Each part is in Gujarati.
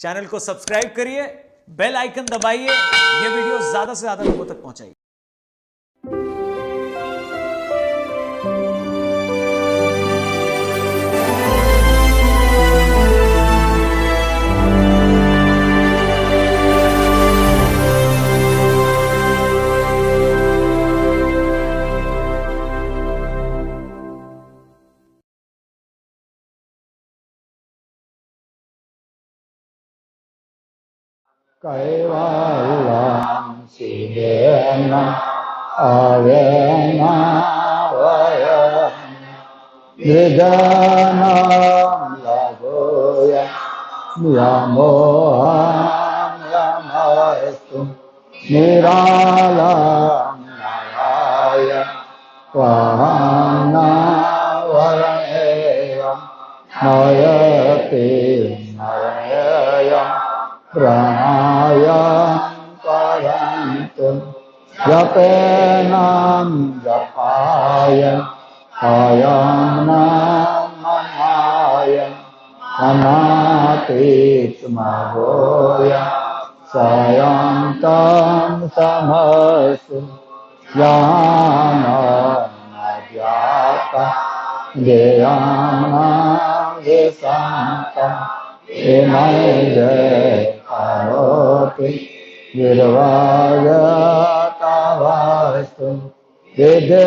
चैनल को सब्सक्राइब करिए, बेल आइकन दबाइए, ये वीडियो ज्यादा से ज्यादा लोगों तक पहुंचाइए। कैवल्यं शिवेन अवेन वयं निधनं लघुय यमोहं यमस्तु निरालं नराय वहं वरेयं नयति नरेयं प्राणायाम परन्तु जपेनं जपाय कायं नमनाय अनातीतमहोय स्वयं तं समस्तु ज्ञानमज्ञातं ज्ञेयं करोति निर्वागतावस्तु विद्येयं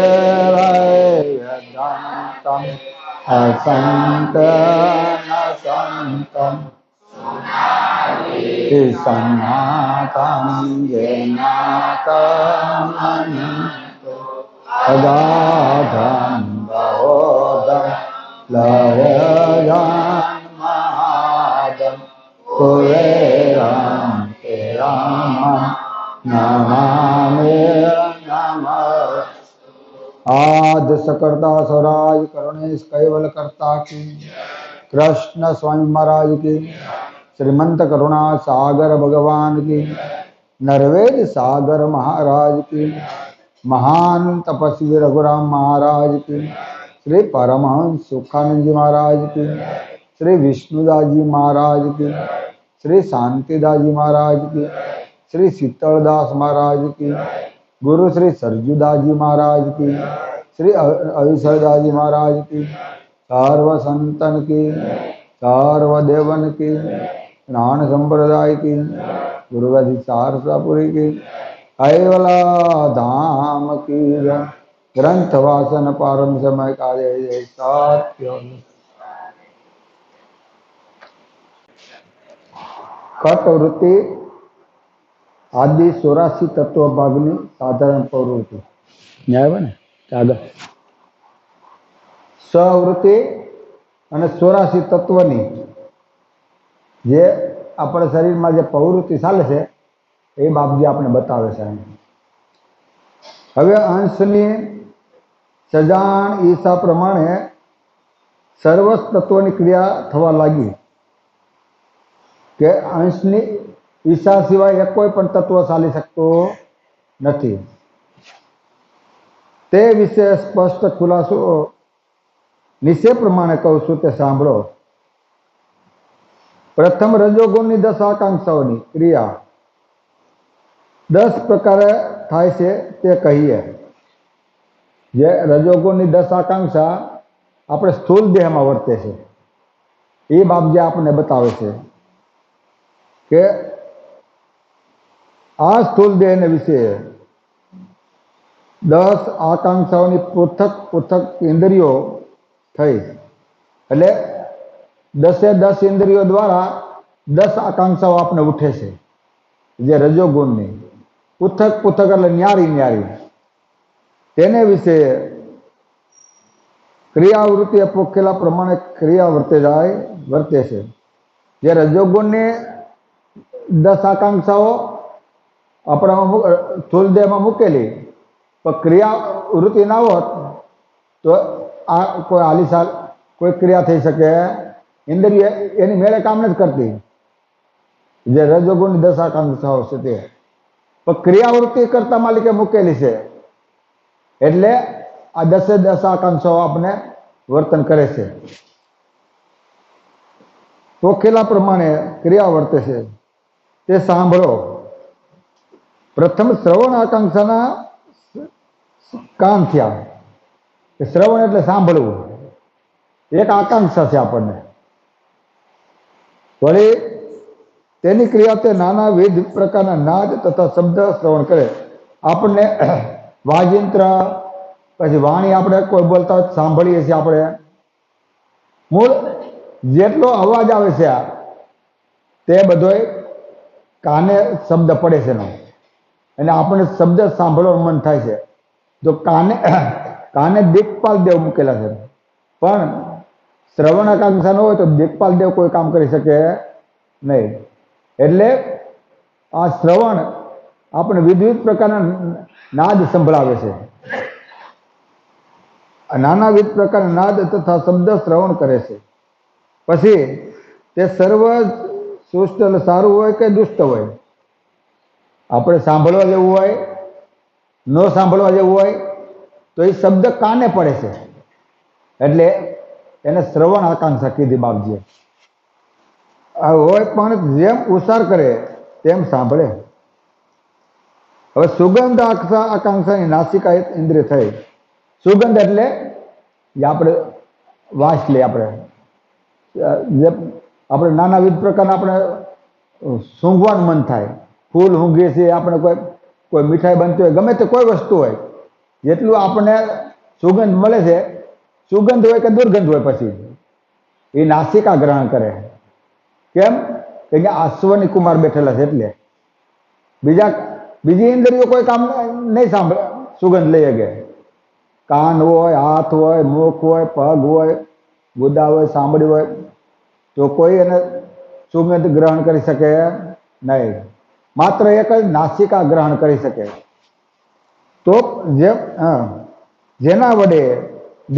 असन्तं सन्नातं ज्ञातं अगाधं बोधं लयं महादं कुरेरं केरामं नमामि नमः। आद्य सकर्ता स्वराज करुणेश कैवल करता की कृष्ण स्वामी महाराज की श्रीमंत करुणा सागर भगवान की नरवेद सागर महाराज की महान तपस्वी रघुराम महाराज की श्री परमहंस सुखानंद जी महाराज की श्री विष्णुदास जी महाराज की श्री शांतिदास जी महाराज की श्री शीतलदास महाराज की गुरु श्री सरजूदास जी महाराज की श्री अविसरदास जी महाराज की सर्व संतन की सर्वदेवन की ज्ञान संप्रदाय की गुरुगति सारसापुरी की कैवला धाम की ग्रंथ वासन पारम समय कार्य सत्य कटवृत्ति आदि 84 तत्व भागनी साधारण प्रवृत्ति न्याय बने આગળ સ્વવૃત્તિ અને 84 તત્વની જે આપણા શરીરમાં જે પ્રવૃત્તિ ચાલે છે એ બાબજી આપણે બતાવે છે. હવે અંશની સજાણ ઈસા પ્રમાણે સર્વ તત્વની ક્રિયા થવા લાગી કે અંશની ઈસા સિવાય એક કોઈ પણ તત્વ ચાલી શકતો નથી. તે વિશે સ્પષ્ટ ખુલાસો નીચે પ્રમાણે કહું છું તે સાંભળો. પ્રથમ રજોગુણની 10 આકાંક્ષાઓની ક્રિયા 10 પ્રકારે થાય છે તે કહીએ. જે રજોગુણની 10 આકાંક્ષા આપણે સ્થૂળ દેહમાં વર્તે છે એ બાબતે આપણને બતાવે છે કે આ સ્થૂળ દેહને વિશે 10 આકાંક્ષાઓની પૃથક પૃથક ઇન્દ્રિયો થઈ. એટલે 10 ઇન્દ્રિયો દ્વારા 10 આકાંક્ષાઓ આપણે ઉઠે છે. જે રજોગુણની પૃથક પૃથક એટલે ન્યારી ન્યારી તેને વિશે ક્રિયાવૃત્તિ પોખેલા પ્રમાણે ક્રિયા વર્તે છે. જે રજોગુણની 10 આકાંક્ષાઓ આપણામાં સ્થૂળ દેહમાં મૂકેલી પણ ક્રિયાવૃત્તિ ના હોત તો આ કોઈ હાલીસાલ કોઈ ક્રિયા થઈ શકે ઇન્દ્રિય એની મેળે કામ નથી કરતી. જે રજોગુણની 10 આકાંક્ષાઓ છે તે પણ ક્રિયાવૃત્તિ કરતા માલિકે મૂકેલી છે એટલે આ 10 આકાંક્ષાઓ આપણે વર્તન કરે છે. તોખેલા પ્રમાણે ક્રિયા વર્તે છે તે સાંભળો. પ્રથમ શ્રવણ આકાંક્ષાના કાન થયા. શ્રવણ એટલે સાંભળવું, એક આકાંક્ષા છે આપણને. વળી તેની ક્રિયા તે નાનાવિધ પ્રકારના નાદ તથા શબ્દ શ્રવણ કરે. આપણને વાજિંત્ર પછી વાણી આપણે કોઈ બોલતા હોય સાંભળીએ છીએ. આપણે મૂળ જેટલો અવાજ આવે છે તે બધો કાને શબ્દ પડે છે એનો, અને આપણને શબ્દ સાંભળવાનું મન થાય છે. જો કાને દિક્પાલ દેવ મૂકેલા છે, પણ શ્રવણ આકાંક્ષા ન હોય તો દિક્પાલ દેવ કોઈ કામ કરી શકે નહીં. એટલે આ શ્રવણ આપણે વિવિધ પ્રકારના નાદ સંભળાવે છે. નાનાવિધ પ્રકારના નાદ તથા શબ્દ શ્રવણ કરે છે. પછી તે સર્વ સુષ્ટ સારું હોય કે દુષ્ટ હોય, આપણે સાંભળવા જેવું હોય ન સાંભળવા જેવું હોય તો એ શબ્દ કાને પડે છે, એટલે એને શ્રવણ આકાંક્ષા કીધી બાપજીએ. હોય પણ જેમ ઉચ્ચાર કરે તેમ સાંભળે. હવે સુગંધ આકાંક્ષાની નાસિકા ઇન્દ્રિય થઈ. સુગંધ એટલે જે આપણે વાસ લઈએ, આપણે જે આપણે નાનાવિધ પ્રકારના આપણે સૂંઘવાનું મન થાય. ફૂલ ઊંઘીએ છીએ, આપણે કોઈ મીઠાઈ બનતી હોય, ગમે તે કોઈ વસ્તુ હોય, જેટલું આપણને સુગંધ મળે છે, સુગંધ હોય કે દુર્ગંધ હોય, પછી એ નાસિકા ગ્રહણ કરે. કેમ કે અહીંયા અશ્વની કુમાર બેઠેલા છે, એટલે બીજી ઇન્દ્રિયો કોઈ કામ નહીં સાંભળે, સુગંધ લઈ શકે. કાન હોય, હાથ હોય, મુખ હોય, પગ હોય, ગુદા હોય, સાંભળી હોય, તો કોઈ એને સુગંધ ગ્રહણ કરી શકે નહીં. માત્ર એક જ નાસિકા ગ્રહણ કરી શકે. તો જેના વડે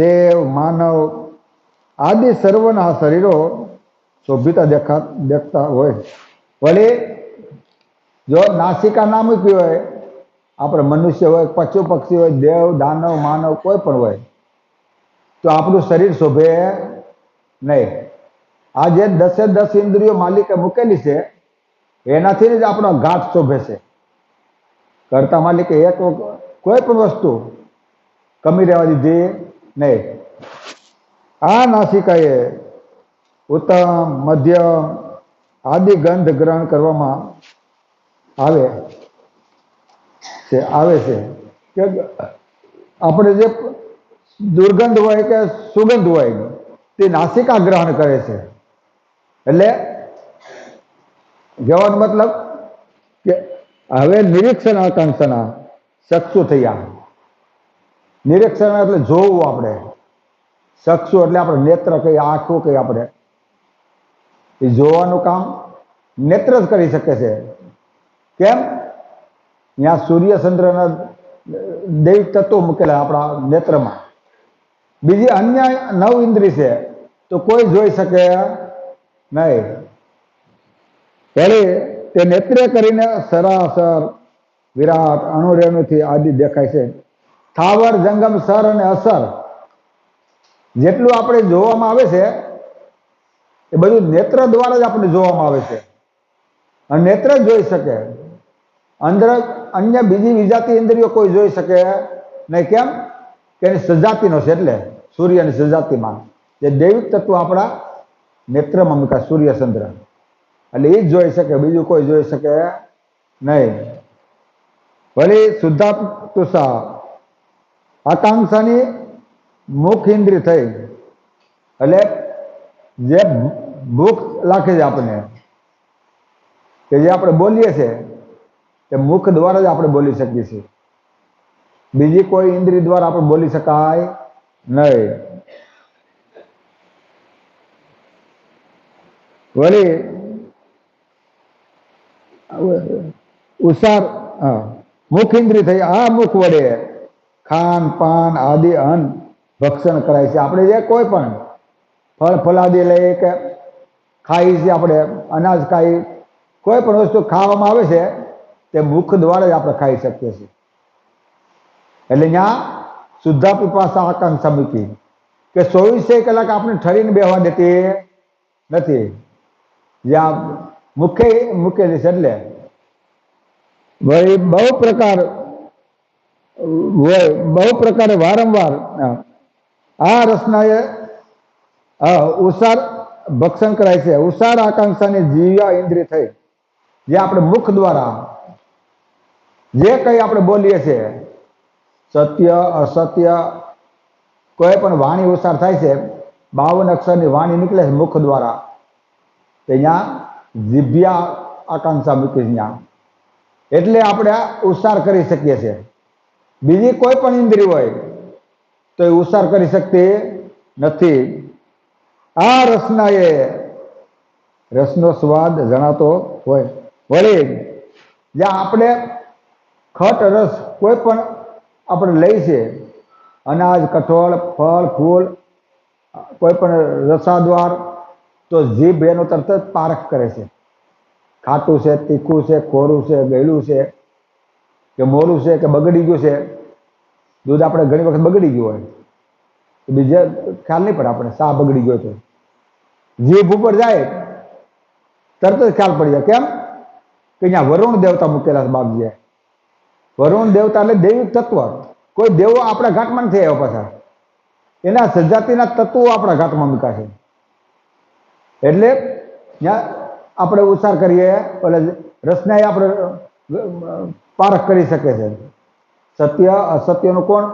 દેવ માનવ આદિ સર્વના શરીરો શોભિતા દેખતા હોય. વળી જો નાસિકા ના મૂકી હોય, આપણે મનુષ્ય હોય, પશુ પક્ષી હોય, દેવ દાનવ માનવ કોઈ પણ હોય, તો આપણું શરીર શોભે નહીં. આ જે 10 ઇન્દ્રિયો માલિકે મૂકેલી છે, એનાથી જ આપણો ઘાટ શોભે છે. કરતા માલિકે એક કોઈ પણ વસ્તુ કમી રહેવા દીધી નહીં. આ નાસિકાએ ઉત્તમ મધ્યમ આદિ ગંધ ગ્રહણ કરવામાં આવે છે કે આપણે જે દુર્ગંધ હોય કે સુગંધ હોય તે નાસિકા ગ્રહણ કરે છે. એટલે કહેવાનો મતલબ કે હવે નિરીક્ષણ આકાંક્ષાના ચક્ષુ થયા. નિરીક્ષણ એટલે જોવું. આપણે ચક્ષુ એટલે આપણે નેત્ર કહીએ, આંખો કહીએ. આપણે એ જોવાનું કામ નેત્ર જ કરી શકે છે. કેમ? ત્યાં સૂર્ય ચંદ્રના દૈવિક તત્વો મૂકેલા આપણા નેત્રમાં. બીજી અન્ય 9 ઇન્દ્રિય છે તો કોઈ જોઈ શકે નહીં. પહેલી તે નેત્રે કરીને સરાસર વિરાટ અણુરેણુથી આદિ દેખાય છે. સ્થાવર જંગમ સર અને અસર જેટલું આપણે જોવામાં આવે છે એ બધું નેત્ર દ્વારા જ આપણે જોવામાં આવે છે, અને નેત્ર જ જોઈ શકે. અંદર અન્ય બીજી વિજાતિ ઇન્દ્રિયો કોઈ જોઈ શકે નહીં. કેમ કે એની સજાતિનો છે, એટલે સૂર્યની સજાતિમાં જે દૈવિક તત્વ આપણા નેત્રમાં મૂકા સૂર્ય ચંદ્ર, એટલે એ જ જોઈ શકે, બીજું કોઈ જોઈ શકે નહીં. વળી શુદ્ધાતુષા આકાંક્ષાની મુખ ઇન્દ્રિય થઈ. એટલે જે ભૂખ લાગે છે આપણને, કે જે આપણે બોલીએ છીએ તે મુખ દ્વારા જ આપણે બોલી શકીએ છીએ. બીજી કોઈ ઇન્દ્રિય દ્વારા આપણે બોલી શકાય નહીં. વળી ઉસાર મુખ ઇન્દ્રિય થઈ. આ મુખ વડે ખાન પાન આદિ અન્ન ભક્ષણ કરાય છે. આપણે જે કોઈ પણ ફળ ફલાદી લઈએ કે ખાઈ છે, આપણે અનાજ ખાઈ, કોઈ પણ વસ્તુ ખાવામાં આવે છે તે મુખ દ્વારા જ આપણે ખાઈ શકીએ છીએ. એટલે ત્યાં શુદ્ધાપિપાસા આકાંક્ષા મૂકી કે 24 કલાક આપણે ઠરીને બેહવા દેતી નથી. જ્યાં મૂકેલી છે. એટલે વળી બહુ પ્રકારે વારંવાર આ રસના ઉસાર ભક્ષણ કરાય છે. ઉસાર આકાંક્ષાની જીવ્યા ઇન્દ્રિય થઈ, જે આપણે મુખ દ્વારા જે કંઈ આપણે બોલીએ છીએ, સત્ય અસત્ય, કોઈ પણ વાણી ઉસાર થાય છે. 52 અક્ષરની વાણી નીકળે છે મુખ દ્વારા. ત્યાં જીભ્યા આકાંક્ષા મૂકી ત્યાં, એટલે આપણે ઉસાર કરી શકીએ છીએ. બીજી કોઈ પણ ઇન્દ્રિય હોય તો એ ઉસાર કરી શકતી નથી. આ રસના એ રસનો સ્વાદ જણાતો હોય. વળી જ્યાં આપણે ખટ રસ કોઈ પણ આપણે લઈ છે, અનાજ, કઠોળ, ફળ, ફૂલ, કોઈ પણ રસાદ્વાર, તો જીભ એનો તરત જ પારખ કરે છે. ખાટું છે, તીખું છે, કોરું છે, ગળ્યું છે, કે મોરું છે, કે બગડી ગયું છે. દૂધ આપણે ઘણી વખત બગડી ગયું હોય તો બીજે ખ્યાલ નહીં પડે આપણે, સા બગડી ગયો તો જીભ ઉપર જાય તરત જ ખ્યાલ પડી જાય. કેમ કે અહીંયા વરુણ દેવતા મૂકેલા છે બાપજીએ. વરુણ દેવતા એટલે દૈવિક તત્વ. કોઈ દેવો આપણા ઘાટમાં નથી આવ્યો પાછા, એના સજાતિના તત્વો આપણા ઘાટમાં મૂક્યા છે. એટલે ત્યાં આપણે ઉચ્ચાર કરીએ એટલે રસના આપણે પારખ કરી શકે છે. સત્ય અસત્યનું કોણ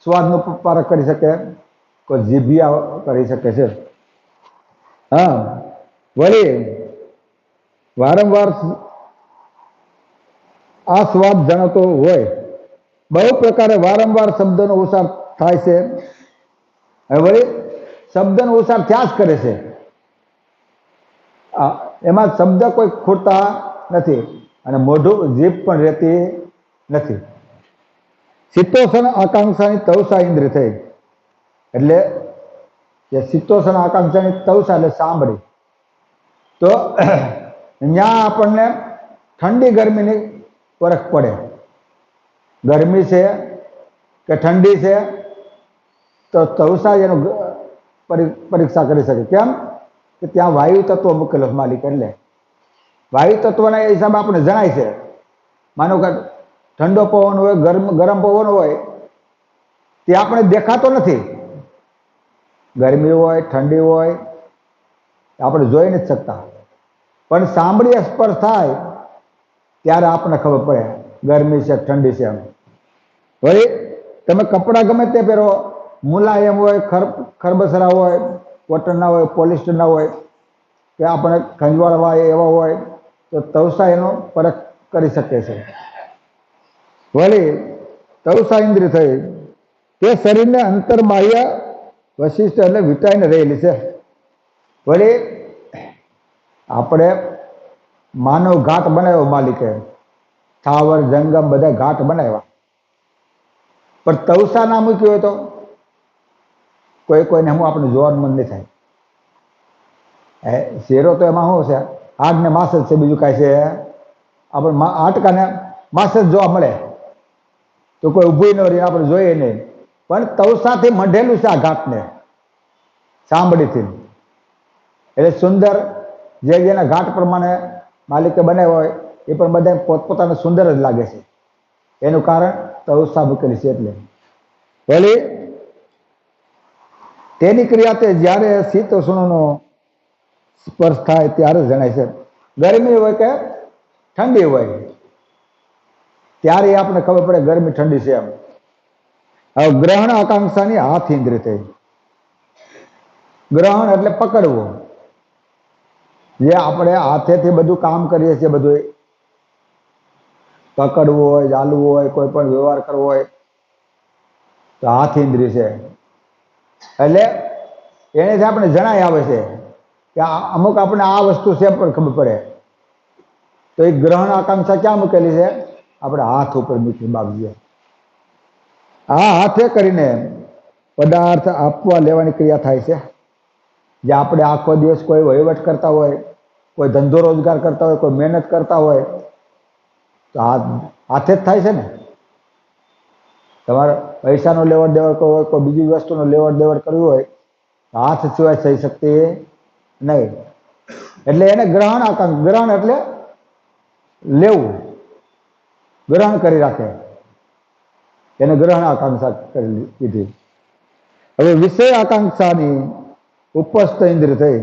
સ્વાદનું પારખ કરી શકે? કોઈ જીભિયા કરી શકે છે. હા, વળી વારંવાર આ સ્વાદ જણાતો હોય. બહુ પ્રકારે વારંવાર શબ્દનો ઉચ્ચાર થાય છે. વળી શબ્દનો ઉચ્ચાર થયા જ કરે છે. એમાં શબ્દ કોઈ ખૂટતા નથી અને મોઢું જીભ પણ રહેતી નથી. શીતોષણ આકાંક્ષાની તવસા ઇન્દ્રિય થઈ, એટલે કે શીતોષણ આકાંક્ષાની તવસા એટલે સાંભળી. તો ત્યાં આપણને ઠંડી ગરમીની ફરક પડે. ગરમી છે કે ઠંડી છે તો તવસા એનું પરીક્ષા કરી શકે. કેમ કે ત્યાં વાયુ તત્વ મૂકેલો માલિક, એટલે વાયુ તત્વના હિસાબે આપણે જણાય છે. માનો કે ઠંડો પવન હોય, ગરમ પવન હોય, તે આપણે દેખાતો નથી. ગરમી હોય, ઠંડી હોય, આપણે જોઈ નથી શકતા, પણ સાંભળીએ સ્પર્શ થાય ત્યારે આપણને ખબર પડે ગરમી છે ઠંડી છે. એમ વળી તમે કપડાં ગમે તે પહેરો, મુલાયમ હોય, ખરબસરા હોય, કોટનના હોય, પોલિસ્ટરના હોય, કે આપણે ખંજવાળવા એવા હોય, તો તવસા એનો પરખ કરી શકે છે. વળી તવસા ઇન્દ્રિય થઈ તે શરીરને અંતર બાહ્ય વશિષ્ઠ એટલે વીંટાઈને રહેલી છે. વળી આપણે માનવ ઘાટ બનાવ્યો માલિકે, સ્થાવર જંગમ બધા ઘાટ બનાવ્યા, પણ તવસા ના મૂક્યું હોય તો કોઈને હું આપણે જોવાનું મન નહીં થાય. શેરો તો એમાં શું છે, આગ ને માંસ જ છે, બીજું કાંઈ છે આપણે હાડકાને માંસ જ જોવા મળે, તો કોઈ ઊભું ન રહી, આપણે જોઈએ નહીં. પણ તવસાથી મઢેલું છે આ ઘાટને, સાંભળીથી. એટલે સુંદર જે જેના ઘાટ પ્રમાણે માલિકે બનાવ્યો હોય એ પણ બધા પોતપોતાને સુંદર જ લાગે છે. એનું કારણ તવસા મૂકેલી છે. એટલે વળી તેની ક્રિયા તે જ્યારે શીત ઉષ્ણનો સ્પર્શ થાય ત્યારે જણાય છે. ગરમી હોય કે ઠંડી હોય ત્યારે આપણે ખબર પડે ગરમી ઠંડી છે. એમ હવે ગ્રહણ આકાંક્ષાની હાથ ઇન્દ્રિય થઈ. ગ્રહણ એટલે પકડવું. જે આપણે હાથેથી બધું કામ કરીએ છીએ, બધું પકડવું હોય, ચાલવું હોય, કોઈ પણ વ્યવહાર કરવો હોય તો હાથ ઇન્દ્રિય છે. એટલે એનેથી આપણે જણાય આવે છે કે અમુક આપણે આ વસ્તુ છે પણ ખબર પડે. તો એ ગ્રહણ આકાંક્ષા ક્યાં મૂકેલી છે? આપણે હાથ ઉપર મૂકી બાબજીએ. આ હાથે કરીને પદાર્થ આપવા લેવાની ક્રિયા થાય છે. જે આપણે આખો દિવસ કોઈ વહીવટ કરતા હોય, કોઈ ધંધો રોજગાર કરતા હોય, કોઈ મહેનત કરતા હોય તો હાથે જ થાય છે ને. તમારે પૈસાનો લેવડ દેવડ કરવો હોય, કોઈ બીજી વસ્તુનો લેવડ દેવડ કરવી હોય તો હાથ સિવાય થઈ શકતી નહીં. એટલે એને ગ્રહણ આકાંક્ષ, ગ્રહણ એટલે લેવું, ગ્રહણ કરી રાખે, એને ગ્રહણ આકાંક્ષા કરી કીધી. હવે વિષય આકાંક્ષાની ઉપસ્થ ઇન્દ્રિય થઈ.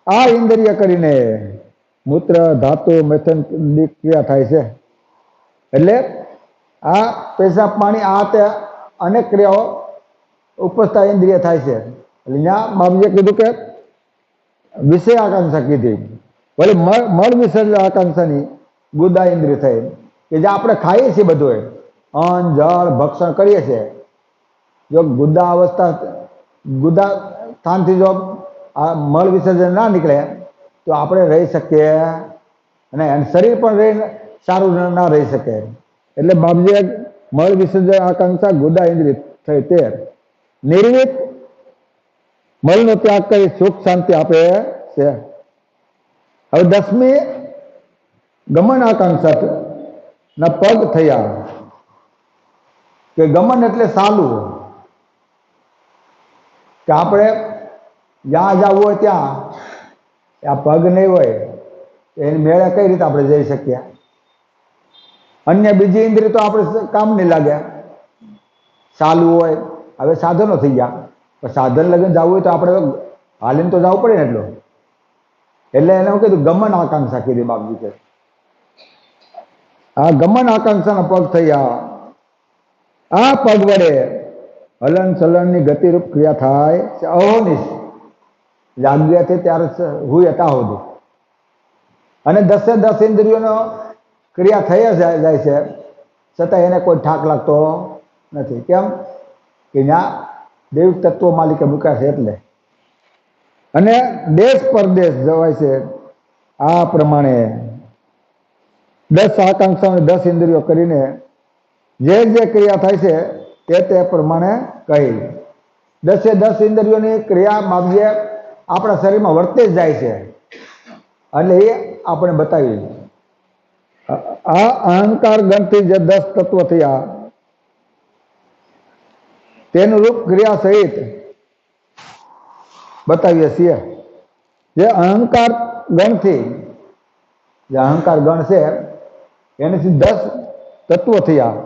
આ ઇન્દ્રિય કરીને મૂત્ર, ધાતુ, મેથન ક્રિયા થાય છે. એટલે આ પેશાબ, પાણી, આ તે અનેક ક્રિયાઓ ઉપસ્થા ઇન્દ્રિય થાય છે. એટલે ત્યાં બાબુજીએ કીધું કે વિષય આકાંક્ષા કીધી. ભલે મળ વિસર્જન આકાંક્ષાની ગુદા ઇન્દ્રિય થઈ, કે જે આપણે ખાઈએ છીએ બધું અન્ન, જળ, ભક્ષણ કરીએ છીએ. જો ગુદા અવસ્થા, ગુદા સ્થાનથી જો આ મળ વિસર્જન ના નીકળે તો આપણે રહી શકીએ અને શરીર પણ સારું ના રહી શકે. એટલે બાપજીએ મળ વિસર્જન આકાંક્ષા ગુદા ઇન્દ્રિય થઈ તે નિર્મિત મળનો ત્યાગ કરી સુખ શાંતિ આપે છે. હવે 10મી ગમન આકાંક્ષા ના પગ થયા, કે ગમન એટલે સાલું, કે આપણે જ્યાં જવું હોય ત્યાં આ પગ નહીં હોય એની મેળે કઈ રીતે આપણે જઈ શકીએ. અન્ય બીજી ઇન્દ્રિય તો આપણે કામ નહીં લાગે, ચાલવું હોય. હવે સાધનો થઈ ગયા, પણ સાધન લગન જવું હોય તો આપણે હાલીને તો જવું પડે ને એટલું. એટલે એને હું કીધું ગમન આકાંક્ષા કીધી બાપજી કે આ ગમન આકાંક્ષાના પગ થયા. આ પગ વડે હલન ચલનની ગતિરૂપ ક્રિયા થાય છે અહોનિશ, જાગ્યાથી ત્યારે હુંય તા સુધી. અને 10 ઇન્દ્રિયોનો ક્રિયા થઈ જાય છે, છતાં એને કોઈ ઠાક લાગતો નથી. કેમ કે ત્યાં દેવ તત્વ માલિકે મૂક્યા છે એટલે. અને દેશ પરદેશ જવાય છે. આ પ્રમાણે 10 આકાંક્ષાઓ 10 ઇન્દ્રિયો કરીને જે ક્રિયા થાય છે તે પ્રમાણે કહી. 10 ઇન્દ્રિયોની ક્રિયા બાપજીએ આપણા શરીરમાં વર્તે જ જાય છે, એટલે એ આપણે બતાવી. આ અહંકાર ગણથી જે 10 તત્વો થયા તેનું રૂપ ક્રિયા સહિત બતાવીએ છીએ. જે અહંકાર ગણથી, જે અહંકાર ગણ છે એનાથી 10 તત્વો થયા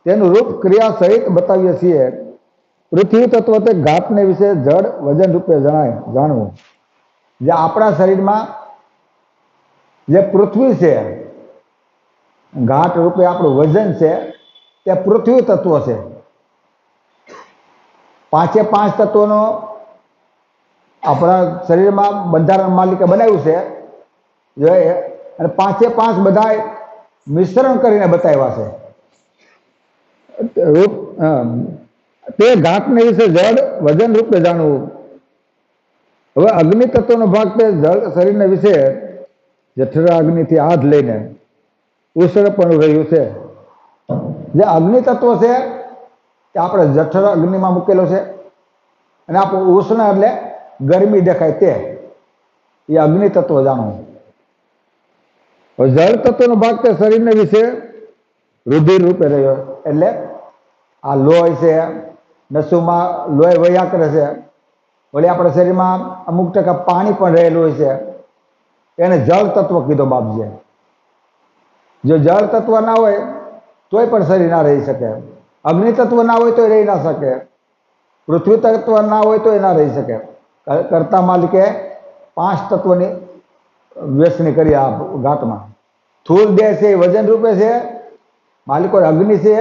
તેનું રૂપ ક્રિયા સહિત બતાવીએ છીએ. પૃથ્વી તત્વ તે ઘાતને વિશે જડ વજન રૂપે જાણવું. જે આપણા શરીરમાં જે પૃથ્વી છે, ઘાટ રૂપે આપણું વજન છે, તે પૃથ્વી તત્વ છે. 5 તત્વોનો આપણા શરીરમાં બંધારણ માલિકે બનાવ્યું છે, અને 5 બધા મિશ્રણ કરીને બતાવ્યા છે. તે ઘાતને વિશે જળ વજન રૂપે જાણવું. હવે અગ્નિ તત્વનો ભાગ તે જળ શરીરને વિશે જઠરા અગ્નિથી હાથ લઈને ઉષ્ણ પણ રહ્યું છે. જે અગ્નિ તત્વ છે તે આપણે જઠરા અગ્નિમાં મૂકેલો છે, અને આપણું ઉષ્ણ એટલે ગરમી દેખાય તે એ અગ્નિ તત્વ જાણવું. હવે જળ તત્વનો ભાગ તે શરીરને વિશે રુધિર રૂપે રહ્યો, એટલે આ લોહી છે, નસુમાં લોહી વહ્યા કરે છે. વળી આપણા શરીરમાં અમુક ટકા પાણી પણ રહેલું હોય છે, એને જળ તત્વ કીધો બાપજીએ. જો જળ તત્વ ના હોય તોય પણ શરીર ના રહી શકે, અગ્નિ તત્વ ના હોય તો રહી ના શકે, પૃથ્વી તત્વ ના હોય તો એ ના રહી શકે. કરતા માલિકે 5 તત્વની વ્યસની કરી આ ઘાટમાં. સ્થૂળ દેહ છે એ વજન રૂપે છે, માલિકો અગ્નિ છે.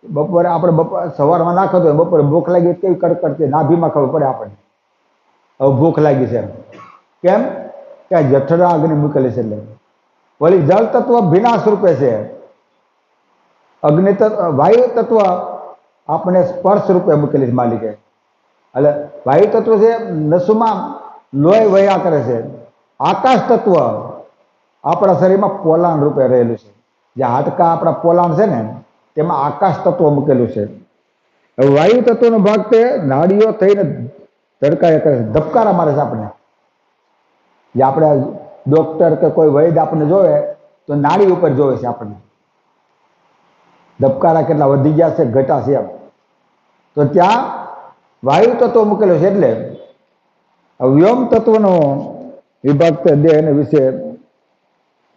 બપોરે આપણે સવારમાં ના ખાતો હોય, બપોરે ભૂખ લાગી કેવી કડકડતી નાભીમાં ખબર પડે આપણને હવે ભૂખ લાગી છે. કેમ કે આ જઠરા અગ્નિ મૂકેલી છે. એટલે વળી જળ તત્વ વિનાશ રૂપે છે, અગ્નિ તત્વ વાયુ તત્વ આપણે સ્પર્શ રૂપે મૂકેલી છે માલિકે. એટલે વાયુ તત્વ છે નસુમાં લોહી વહ્યા કરે છે. આકાશ તત્વ આપણા શરીરમાં પોલાણ રૂપે રહેલું છે. જે હાડકા આપણા પોલાણ છે ને તેમાં આકાશ તત્વ મૂકેલું છે. હવે વાયુ તત્વનો ભાગ તે નાડીઓ થઈને ધડકાયા કરે છે, ધબકારા મારે છે આપણને. જે આપણે ડોક્ટર કે કોઈ વૈદ આપણને જોવે તો નાડી ઉપર જોવે છે આપણને, ધબકારા કેટલા વધી ગયા છે ઘટા છે એમ. તો ત્યાં વાયુ તત્વ મૂકેલો છે. એટલે વ્યોમ તત્વનો વિભક્ત દેહ વિશે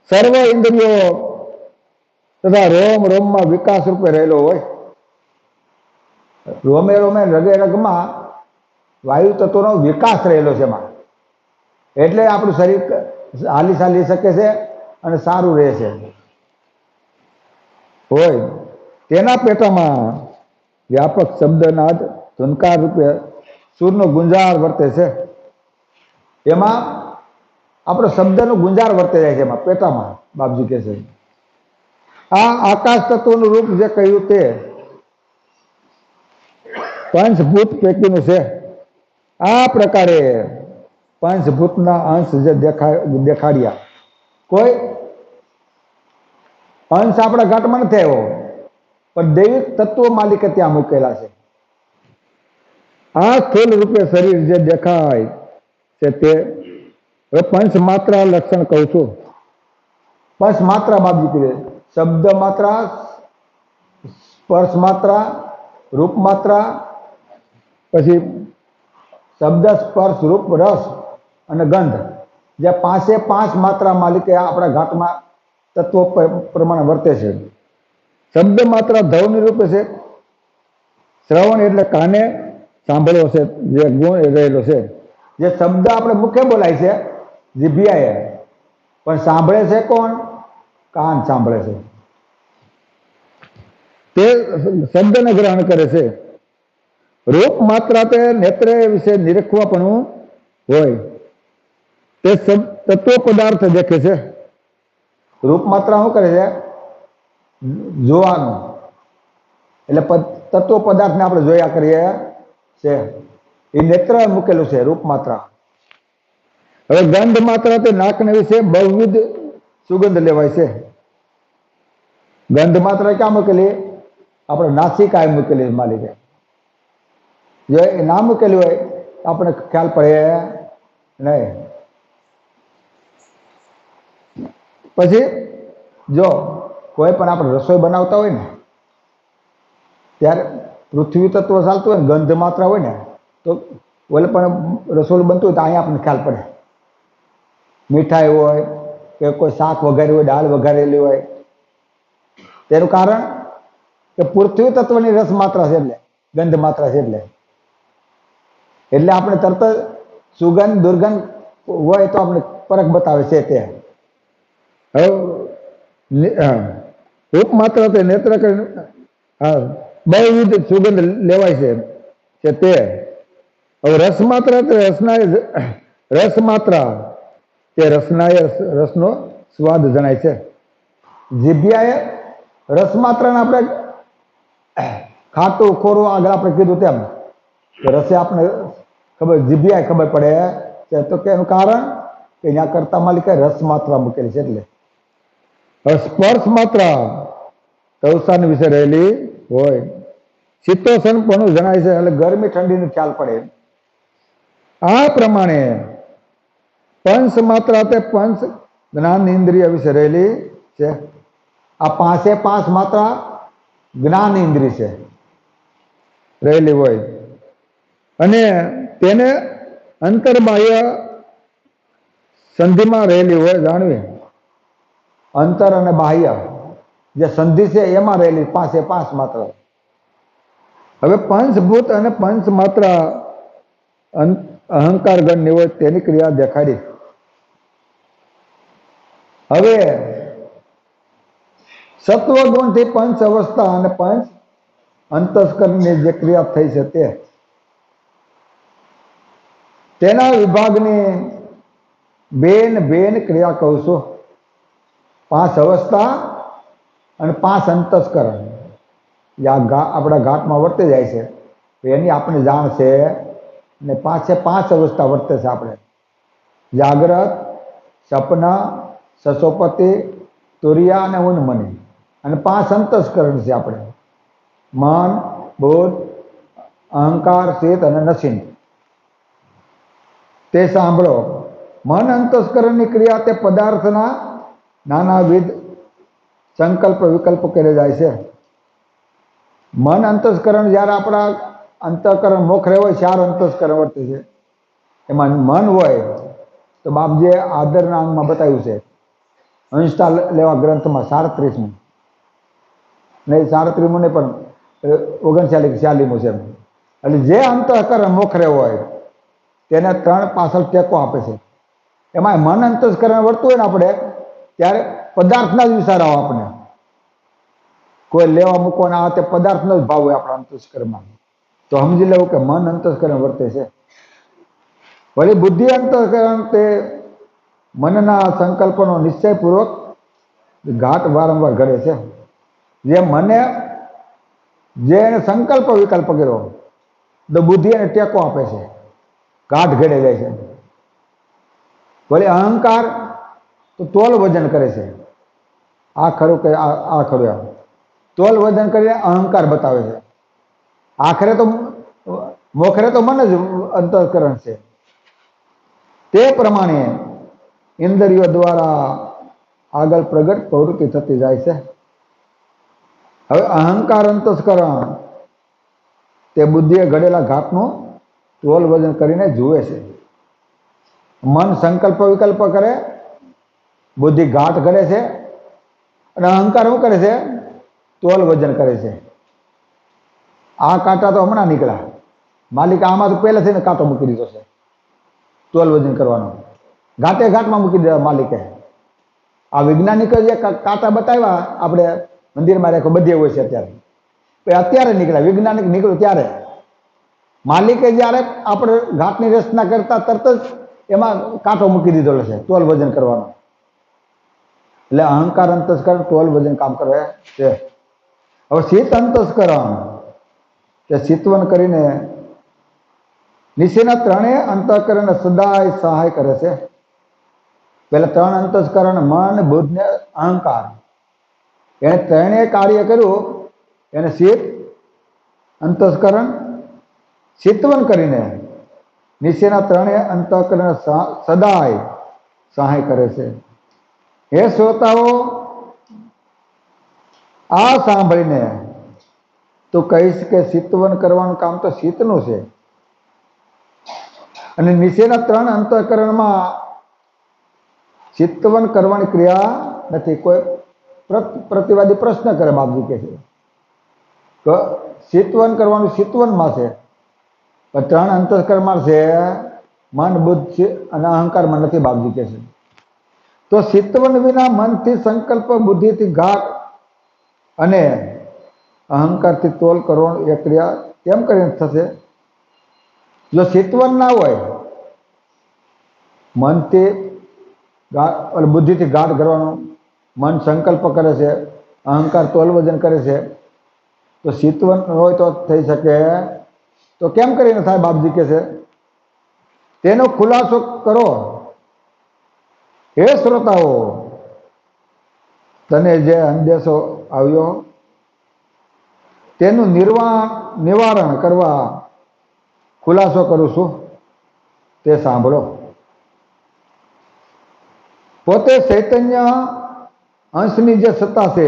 સર્વ ઇન્દ્રિયો તથા રોમ રોમમાં વિકાસ રૂપે રહેલો હોય. રોમે રોમે રગે રગમાં વાયુ તત્વનો વિકાસ રહેલો છે એમાં, એટલે આપણું શરીર હાલી ચાલી શકે છે અને સારું રહે છે. હોય તેના પેટામાં વ્યાપક શબ્દનાદ ધુનકાર રૂપે સૂરનો ગુંજાર વર્તે છે. એમાં આપણો શબ્દનો ગુંજાર વર્તે જાય છે એમાં પેટામાં. બાપજી કહે છે આ આકાશ તત્વનું રૂપ જે કહ્યું તે પંચભૂત પૈકીનું છે. આ પ્રકારે પંચભૂતના અંશ જે દેખાડ્યા, કોઈ અંશ આપણા ઘાટમાં નથી આવ્યો, પણ દૈવિક તત્વો માલિકે ત્યાં મૂકેલા છે. આ સ્થૂલ રૂપે શરીર જે દેખાય છે તે હવે પંચ માત્રા લક્ષણ કહું છું. પંચ માત્રા બાબજી કીધે શબ્દ માત્રા, સ્પર્શ માત્રા, રૂપ માત્રા, પછી શબ્દ સ્પર્શ રૂપ રસ અને ગંધ, જે પાંચે પાંચ માત્રા માલિકે આપણા ઘાટમાં તત્વો પ્રમાણે વર્તે છે. શબ્દ માત્રા ધવની રૂપે છે. શ્રવણ એટલે કાને સાંભળ્યો છે જે ગુણ રહેલો છે. જે શબ્દ આપણે મુખે બોલાય છે જીભિયાએ, પણ સાંભળે છે કોણ? કાન સાંભળે છે. તે શબ્દને ગ્રહણ કરે છે. રૂપ માત્રા તે નેત્ર વિશે નિરખવાપણું હોય, તે તત્વ પદાર્થ દેખે છે. રૂપ માત્રા શું કરે છે? જોવાનું, એટલે તત્વ પદાર્થને આપણે જોયા કરીએ છે. એ નેત્ર મૂકેલું છે રૂપ માત્રા. હવે ગંધ માત્રા તે નાકને વિશે બહુવિધ સુગંધ લેવાય છે. ગંધ માત્રા ક્યાં મૂકેલી? આપણે નાસિકાએ મૂકેલી માલિકે. જો એ ના મૂકેલી હોય આપણે ખ્યાલ પડે નહીં. પછી જો કોઈ પણ આપણે રસોઈ બનાવતા હોય ને ત્યારે પૃથ્વી તત્વ ચાલતું હોય ને, ગંધ માત્રા હોય ને, તો ઓલે પણ રસોઈ બનતું હોય તો અહીંયા આપણને ખ્યાલ પડે. મીઠાઈ હોય કે કોઈ શાક વઘાર્યું હોય, દાળ વઘારેલી હોય, તેનું કારણ કે પૃથ્વી તત્વની રસ માત્રા છે, એટલે ગંધ માત્રા છે. એટલે આપણે તરત જ સુગંધ દુર્ગંધ હોય તો આપણે ફરક બતાવે છે. તે હવે રૂપ માત્ર તે નેત્ર બહુવિધ સુગંધ લેવાય છે તે. હવે રસ માત્ર તે રસ માત્ર તે રસનો સ્વાદ જણાય છે. જીભ્યાએ રસ માત્રાને આપણે ખાટું ખોરું આગળ આપણે કીધું તેમ રસે આપણે ખબર, જીભ્યાએ ખબર પડે છે. તો કે એનું કારણ કે અહીંયા કરતા માલિકે રસ માત્રા મૂકેલી છે. એટલે હવે સ્પર્શ માત્રા તવસાન વિશે રહેલી હોય. શીતોષણ પણ જણાય છે, એટલે ગરમી ઠંડીનો ખ્યાલ પડે. આ પ્રમાણે પંચ માત્રા તે પંચ જ્ઞાન ઇન્દ્રિય વિશે રહેલી છે. આ પાંચે પાંચ માત્રા જ્ઞાન ઇન્દ્રિય છે રહેલી હોય, અને તેને અંતરબાહ્ય સંધિમાં રહેલી હોય જાણવી. અંતર અને બાહ્ય જે સંધિ છે એમાં રહેલી પાંચે પાંચ માત્રા. હવે પંચભૂત અને પંચ માત્રા અહંકાર ગણની હોય તેની ક્રિયા દેખાડી. હવે સત્વગુણથી પંચ અવસ્થા અને પંચ અંતસ્કરણની જે ક્રિયા થઈ છે તેના વિભાગની બેન ક્રિયા કહું છું. 5 અવસ્થા અને 5 અંતસ્કરણ આપણા ઘાટમાં વર્તે જાય છે, એની આપણે જાણ છે. ને 5 અવસ્થા વર્તે છે આપણે: જાગ્રત, સપના, સસોપતિ, તુરિયા અને ઉન્મની. અને 5 અંતસ્કરણ છે આપણે: મન, બુદ્ધ, અહંકાર, ચિત્ત અને નસીન. તે સાંભળો. મન અંતસ્કરણની ક્રિયા તે પદાર્થના નાનાવિધ સંકલ્પ વિકલ્પ કરે જાય છે. મન અંતસ્કરણ જ્યારે આપણા અંતઃકરણ મોખરે હોય 4 અંતસ્કરણ વર્તે છે. એમાં મન હોય તો બાપજીએ આદરના અંગમાં બતાવ્યું છે અંશતા લેવા ગ્રંથમાં 37મું નહીં 37મું નહીં પણ 39-46મું છે. એટલે જે અંતઃકરણ મોખરે હોય તેને 3 પાછળ ટેકો આપે છે. એમાં મન અંતસ્કરણ વર્તું હોય ને આપણે ત્યારે પદાર્થના જ વિચાર આવે આપણે, કોઈ લેવા મૂકવાના આ તે પદાર્થનો જ ભાવ હોય આપણા અંતસ્કરણમાં. તો સમજી લેવું કે મન અંતસ્કરણ વર્તે છે. વળી બુદ્ધિ અંતસ્કરણ તે મનના સંકલ્પનો નિશ્ચયપૂર્વક ઘાટ વારંવાર ઘડે છે. જે મને જે એને સંકલ્પ વિકલ્પ કર્યો તો બુદ્ધિ એને ટેકો આપે છે, ઘાટ ઘડે જાય છે. વળી અહંકાર તો તોલ વજન કરે છે. આ ખરું કે આ ખરું એમ તોલ વજન કરીને અહંકાર બતાવે છે. આખરે તો મોખરે તો મન જ અંતઃકરણ છે. તે પ્રમાણે ઇન્દ્રિયો દ્વારા આગળ પ્રગટ પ્રવૃત્તિ થતી જાય છે. હવે અહંકાર અંતસ્કરણ તે બુદ્ધિએ ઘડેલા ઘાટનું તોલ વજન કરીને જુએ છે. મન સંકલ્પ વિકલ્પ કરે, બુદ્ધિ ઘાટ ઘડે છે, અને અહંકાર શું કરે છે? તોલ વજન કરે છે. આ કાંટા તો હમણાં નીકળ્યા, માલિક આમાં તો પહેલેથી ને કાંટો મૂકી દીધો છે તોલ વજન કરવાનો, ઘાટે ઘાટમાં મૂકી દીધા માલિકે. આ વૈજ્ઞાનિકો જે કાંટા બતાવ્યા આપણે મંદિરમાં રાખો બધે હોય છે અત્યારે નીકળ્યા, વૈજ્ઞાનિક નીકળ્યું ત્યારે. માલિકે જ્યારે આપણે ઘાટની રચના કરતા તરત જ એમાં કાંટો મૂકી દીધો છે તોલ વજન કરવાનો. એટલે અહંકાર અંતસ્કરણ તોલ વજન કામ કરે છે. હવે ચિત્ત અંતસ્કરણ તે ચિત્વન કરીને નીચેના 3 અંતઃકરણ સદાય સહાય કરે છે. પેલા 3 અંતસ્કરણ મન, બુદ્ધ ને અહંકાર, એને 3 કાર્ય કર્યું. એને ચિત્ત અંતસ્કરણ ચિત્વન કરીને નીચેના 3 અંતઃકરણ સદાય સહાય કરે છે. હે શ્રોતાઓ, આ સાંભળીને તું કહીશ કે ચિત્વન કરવાનું કામ તો ચિત્તનું છે, અને નીચેના 3 અંતઃકરણમાં ચિત્તવન કરવાની ક્રિયા નથી. કોઈ પ્રતિવાદી પ્રશ્ન કરે, બાપજી કહે છે તો ચિત્તવન કરવાનું ચિત્તવનમાં છે, પણ 3 અંતઃકરણમાં છે મન, બુદ્ધ અને અહંકારમાં નથી, બાપજી કહે છે. તો ચિત્તવન વિના મનથી સંકલ્પ, બુદ્ધિથી ઘાટ અને અહંકારથી તોલ કરવાનું એ ક્રિયા કેમ કરીને થશે? જો ચિત્તવન ના હોય, મનથી બુદ્ધિથી ઘાટ કરવાનું, મન સંકલ્પ કરે છે, અહંકાર તોલ વજન કરે છે, તો ચિત્તવન હોય તો થઈ શકે. તો કેમ કરીને થાય? બાપજી કહે છે તેનો ખુલાસો કરો. હે શ્રોતાઓ, તને જે અંદેશો આવ્યો તેનું નિવારણ કરવા ખુલાસો કરું છું, તે સાંભળો. પોતે ચૈતન્ય અંશની જે સત્તા છે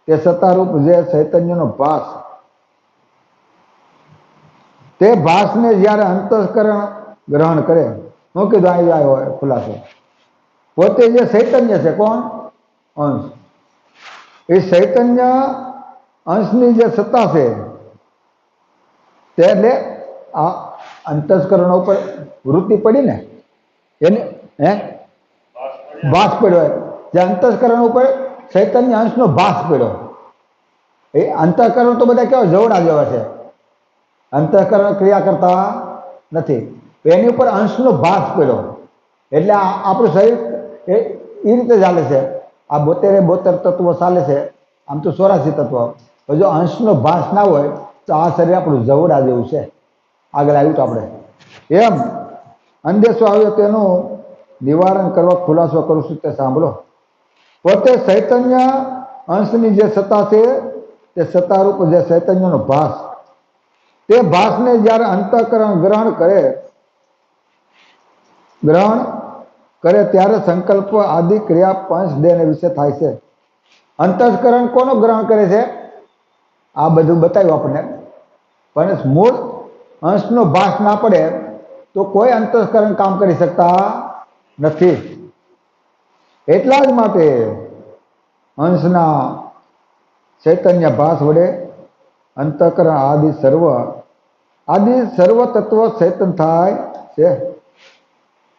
તે સત્તારૂપ જે ચૈતન્યનો ભાસ, તે ભાસને જ્યારે અંતઃકરણ ગ્રહણ કરે, હું કીધું આવી આવ્યો ખુલાસો. પોતે જે ચૈતન્ય છે, કોણ? અંશ. એ ચૈતન્ય અંશની જે સત્તા છે તે એટલે આ અંતસ્કરણ ઉપર વૃત્તિ પડી ને એને ભાસ પડ્યો. જે અંતસ્કરણ ઉપર ચૈતન્ય અંશનો ભાસ પડ્યો. એ અંતઃકરણ તો બધા કેવા જવડા જેવા છે, અંતઃકરણ ક્રિયા કરતા નથી, એની ઉપર અંશનો ભાસ પડ્યો. એટલે આપણું શરીર એ રીતે ચાલે છે. આ 72 તત્વો ચાલે છે, આમ તો 84 તત્વો. જો અંશનો ભાસ ના હોય તો આ શરીર આપણું જવડા જેવું છે. આગળ આવ્યું તો આપણે એમ અંદેશો આવ્યો તેનું નિવારણ કરવા ખુલાસો કરું છું, તે સાંભળો. પોતે ચૈતન્ય અંશની જે સત્તા છે તે સત્તારૂપ જે ચૈતન્યનો ભાસ, તે ભાસને જ્યારે અંતઃકરણ ગ્રહણ કરે ત્યારે સંકલ્પ આદિ ક્રિયા પંચ દેહને વિશે થાય છે. અંતઃકરણ કોનો ગ્રહણ કરે છે? આ બધું બતાવ્યું આપણને. પણ મૂળ અંશનો ભાસ ના પડે તો કોઈ અંતઃકરણ કામ કરી શકતા નથી. એટલા જ માટે અંશના ચૈતન્ય ભાસ વડે અંતઃકરણ આદિ સર્વ તત્વ ચેતન થાય છે.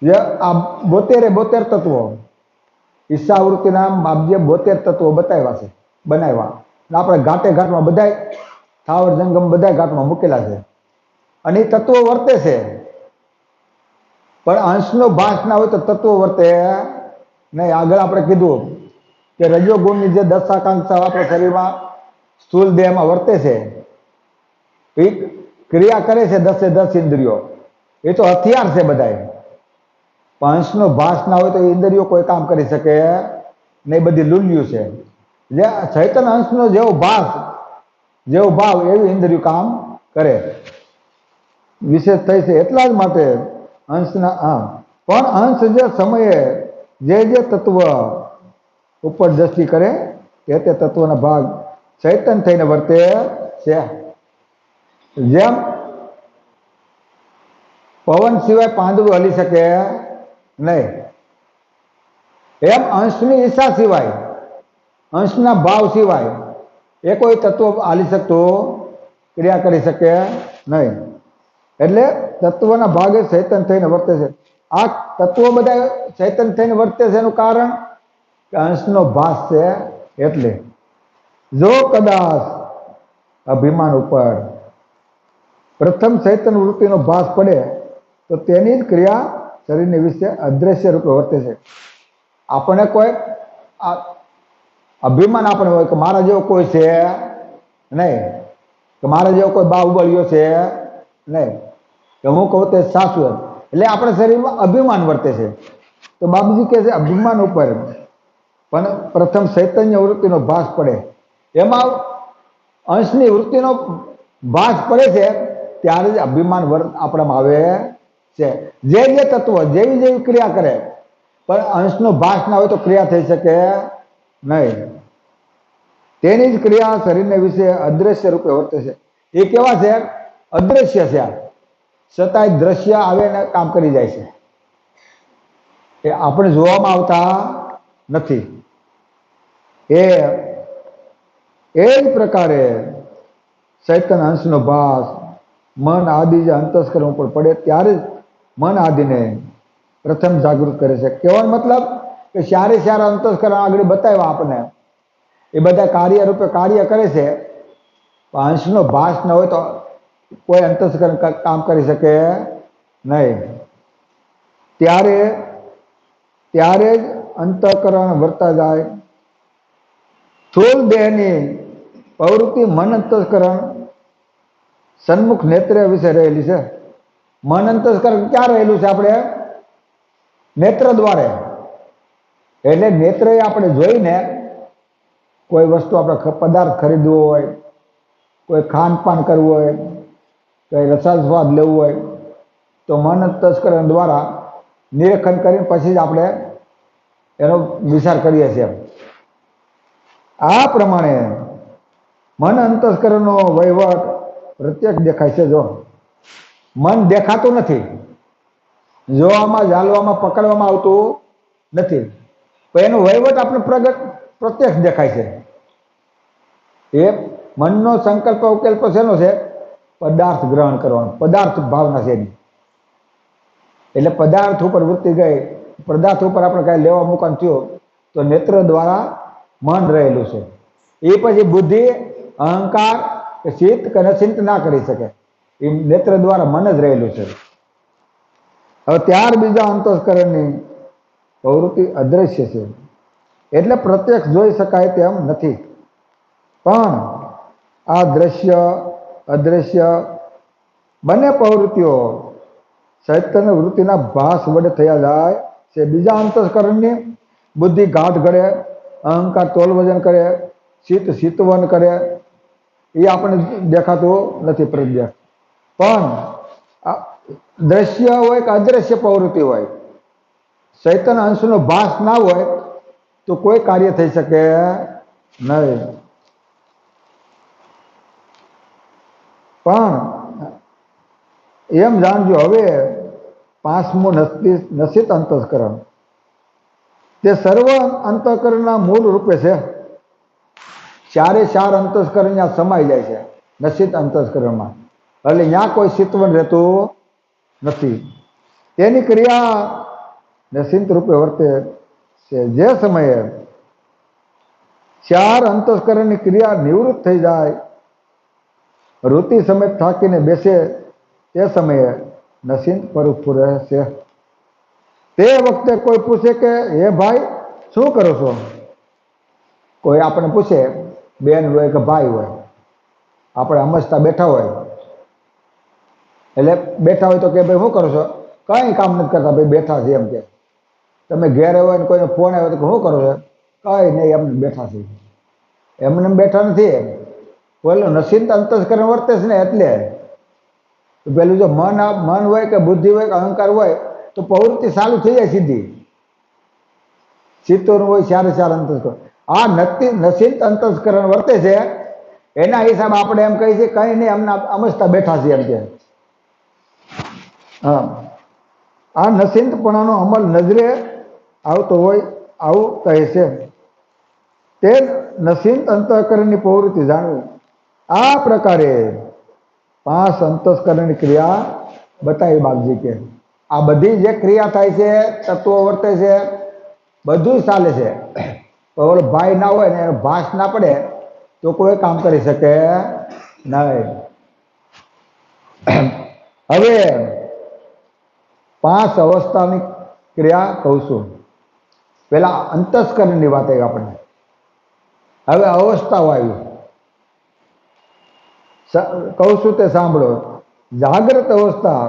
જે આ 72 તત્વો ઈચ્છાવૃત્તિના બાબ્ય 72 તત્વો બતાવ્યા છે, બનાવ્યા. આપણે ઘાટે ઘાટમાં બધા થાવર જંગમ બધા ઘાટમાં મૂકેલા છે અને એ તત્વો વર્તે છે. પણ અંશનો ભાસ ના હોય તો તત્વો વર્તે નહીં. આગળ આપણે કીધું કે રજોગુણની જે 10 આકાંક્ષા આપણા શરીરમાં સ્થૂળ દેહમાં વર્તે છે, એ ક્રિયા કરે છે 10 ઇન્દ્રિયો, એ તો હથિયાર છે બધા. પણ અંશનો ભાસ ના હોય તો એ ઇન્દ્રિયો કોઈ કામ કરી શકે નહીં, બધી લુલ્યું છે. જે ચૈતન અંશનો જેવો ભાસ જેવો ભાવ એવી ઇન્દ્રિયો કામ કરે, વિશેષ થઈ છે. એટલા જ માટે અંશના પણ અંશ જે સમયે જે તત્વ ઉપર દ્રષ્ટિ કરે તે તત્વના ભાગ ચૈતન થઈને વર્તે છે. જેમ પવન સિવાય પાંદડું હલી શકે નહીં, એમ અંશની ઈચ્છા સિવાય, અંશના ભાવ સિવાય એ કોઈ તત્વ હાલી શકતો, ક્રિયા કરી શકે નહીં. એટલે તત્વના ભાગે ચૈતન થઈને વર્તે છે. આ તત્વો બધા ચૈતન થઈને વર્તે છે એનું કારણ કે અંશનો ભાસ છે. એટલે જો કદાચ અભિમાન ઉપર પ્રથમ ચૈતન વૃત્તિનો ભાસ પડે તો તેની જ ક્રિયા શરીરની વિશે અદ્રશ્ય રૂપે વર્તે છે. આપણને કોઈ અભિમાન આપણે હોય કે મારા જેવો કોઈ છે નહીં, કે મારા જેવો કોઈ બાહુબળીઓ છે નહીં, કે હું કહું તે સાચું, એટલે આપણા શરીરમાં અભિમાન વર્તે છે. તો બાબુજી કહે છે અભિમાન ઉપર પણ પ્રથમ ચૈતન્ય વૃત્તિનો ભાસ પડે, એમાં અંશની વૃત્તિનો ભાસ પડે છે ત્યારે જ અભિમાન આપણામાં આવે છે. જે તત્વ જેવી ક્રિયા કરે પણ અંશનો ભાસ ના હોય તો ક્રિયા થઈ શકે નહીં. તેની જ ક્રિયા શરીરને વિશે અદ્રશ્ય રૂપે વર્તે છે. એ કેવા છે? અદ્રશ્ય છે, છતાંય દ્રશ્ય આવે ને કામ કરી જાય છે. એ આપણે જોવામાં આવતા નથી. એ જ પ્રકારે ચૈતન અંશનો ભાસ મન આદિ જે અંતસ્કરણ ઉપર પડે ત્યારે જ મન આદિને પ્રથમ જાગૃત કરે છે. કહેવાનો મતલબ કે સારે અંતસ્કરણ આગળ બતાવ્યા આપણને, એ બધા કાર્ય રૂપે કાર્ય કરે છે. અંશનો ભાસ ન હોય તો કોઈ અંતસ્કરણ કામ કરી શકે નહીં. ત્યારે જ અંતઃકરણ વર્તા જાય. સ્થૂળ દેહની પ્રવૃત્તિ મન અંતસ્કરણ સન્મુખ નેત્ર વિશે રહેલી છે. મન અંતસ્કરણ ક્યાં રહેલું છે? આપણે નેત્ર દ્વારે. એટલે નેત્ર એ આપણે જોઈને કોઈ વસ્તુ આપણે પદાર્થ ખરીદવો હોય, કોઈ ખાનપાન કરવું હોય, કોઈ રસાલ સ્વાદ લેવું હોય તો મન અંતસ્કરણ દ્વારા નિરીક્ષણ કરીને પછી જ આપણે એનો વિચાર કરીએ છીએ. આ પ્રમાણે મન અંતસ્કરણનો વહીવટ પ્રત્યક્ષ દેખાય છે. જો મન દેખાતું નથી, જોવામાં, જાણવામાં, પકડવામાં આવતું નથી, પણ એનો વહીવટ આપણે પ્રત્યક્ષ દેખાય છે. એ મનનો સંકલ્પ ઉકેલ્પ શેનો છે? પદાર્થ ગ્રહણ કરવાનો, પદાર્થ ભાવના છે એની. એટલે પદાર્થ ઉપર વૃત્તિ ગઈ, પદાર્થ ઉપર આપણે કાંઈ લેવા મૂકવાનું થયું તો નેત્ર દ્વારા મન રહેલું છે. એ પછી બુદ્ધિ, અહંકાર કે ચિત્ત કે નચિંત ના કરી શકે, એ નેત્ર દ્વારા મન જ રહેલું છે. હવે ત્યાર બીજા અંતસ્કરણની પ્રવૃત્તિ અદ્રશ્ય છે, એટલે પ્રત્યક્ષ જોઈ શકાય તેમ નથી. પણ આ દ્રશ્ય અદ્રશ્ય બંને પ્રવૃત્તિઓ ચૈતન્ય વૃત્તિના ભાસ વડે થયા જાય છે. બીજા અંતસ્કરણની બુદ્ધિ ગાંઠ કરે, અહંકાર તોલ વજન કરે, ચિત્ત ચિતવન કરે, એ આપણે દેખાતું નથી પ્રત્યક્ષ. પણ દ્રશ્ય હોય કે અદ્રશ્ય પ્રવૃત્તિ હોય, ચૈતન્ય અંશનો ભાસ ના હોય તો કોઈ કાર્ય થઈ શકે નહીં. પણ એમ જાણજો, હવે પાંચમું નસિત અંતસ્કરણ તે સર્વ અંતઃકરણના મૂળ રૂપે છે. ચારે ચાર અંતઃકરણ ત્યાં સમાઈ જાય છે નસિત અંતઃકરણમાં, એટલે ત્યાં કોઈ ચિતવન રહેતું નથી. તેની ક્રિયા નસિંત રૂપે વર્તે છે. જે સમયે ચાર અંતઃકરણની ક્રિયા નિવૃત્ત થઈ જાય, ઋતિ સમય થાકીને બેસે, તે સમયે નસિંત પરુ રહે છે. તે વખતે કોઈ પૂછે કે હે ભાઈ શું કરો છો? કોઈ આપણે પૂછે, બેન હોય કે ભાઈ હોય, આપણે સમજતા બેઠા હોય, એટલે બેઠા હોય તો કે ભાઈ શું કરો છો? કઈ કામ નથી કરતા ભાઈ, બેઠા છે એમ કે. તમે ઘેરે હોય ને કોઈને ફોન આવ્યો તો શું કરો છો? કઈ નહીં, એમને બેઠા છે. એમને બેઠા નથી, પેલું નસિંત અંતઃકરણ વર્તે છે ને એટલે. પેલું જો મન હોય કે બુદ્ધિ હોય કે અહંકાર હોય તો પ્રવૃત્તિ ચાલુ થઈ જાય સીધી. ચિત્તોનું હોય ચારે ચાર અંતઃકરણ. આ નસિંત અંતઃકરણ વર્તે છે, એના હિસાબ આપણે એમ કહીએ છીએ કઈ નહીં, અમને અમસ્તા બેઠા છે એમ કે. હા, આ નસિંતપણાનો અમલ નજરે આવતો હોય આવું કહે છે. તે નસિંત અંતઃકરણની પ્રવૃત્તિ જાણવી. આ પ્રકારે 5 અંતઃકરણની ક્રિયા બતાવી બાપજી કે આ બધી જે ક્રિયા થાય છે, તત્વો વર્તે છે, બધું ચાલે છે. તો ભાઈ ના હોય ને એનો ભાસ ના પડે તો કોઈ કામ કરી શકે નહીં. હવે 5 અવસ્થાની ક્રિયા કહું છું. પેલા અંતસ્કરણની વાત આવી આપણે. હવે અવસ્થાઓ આવી કહું છું તે સાંભળો. જાગ્રત અવસ્થા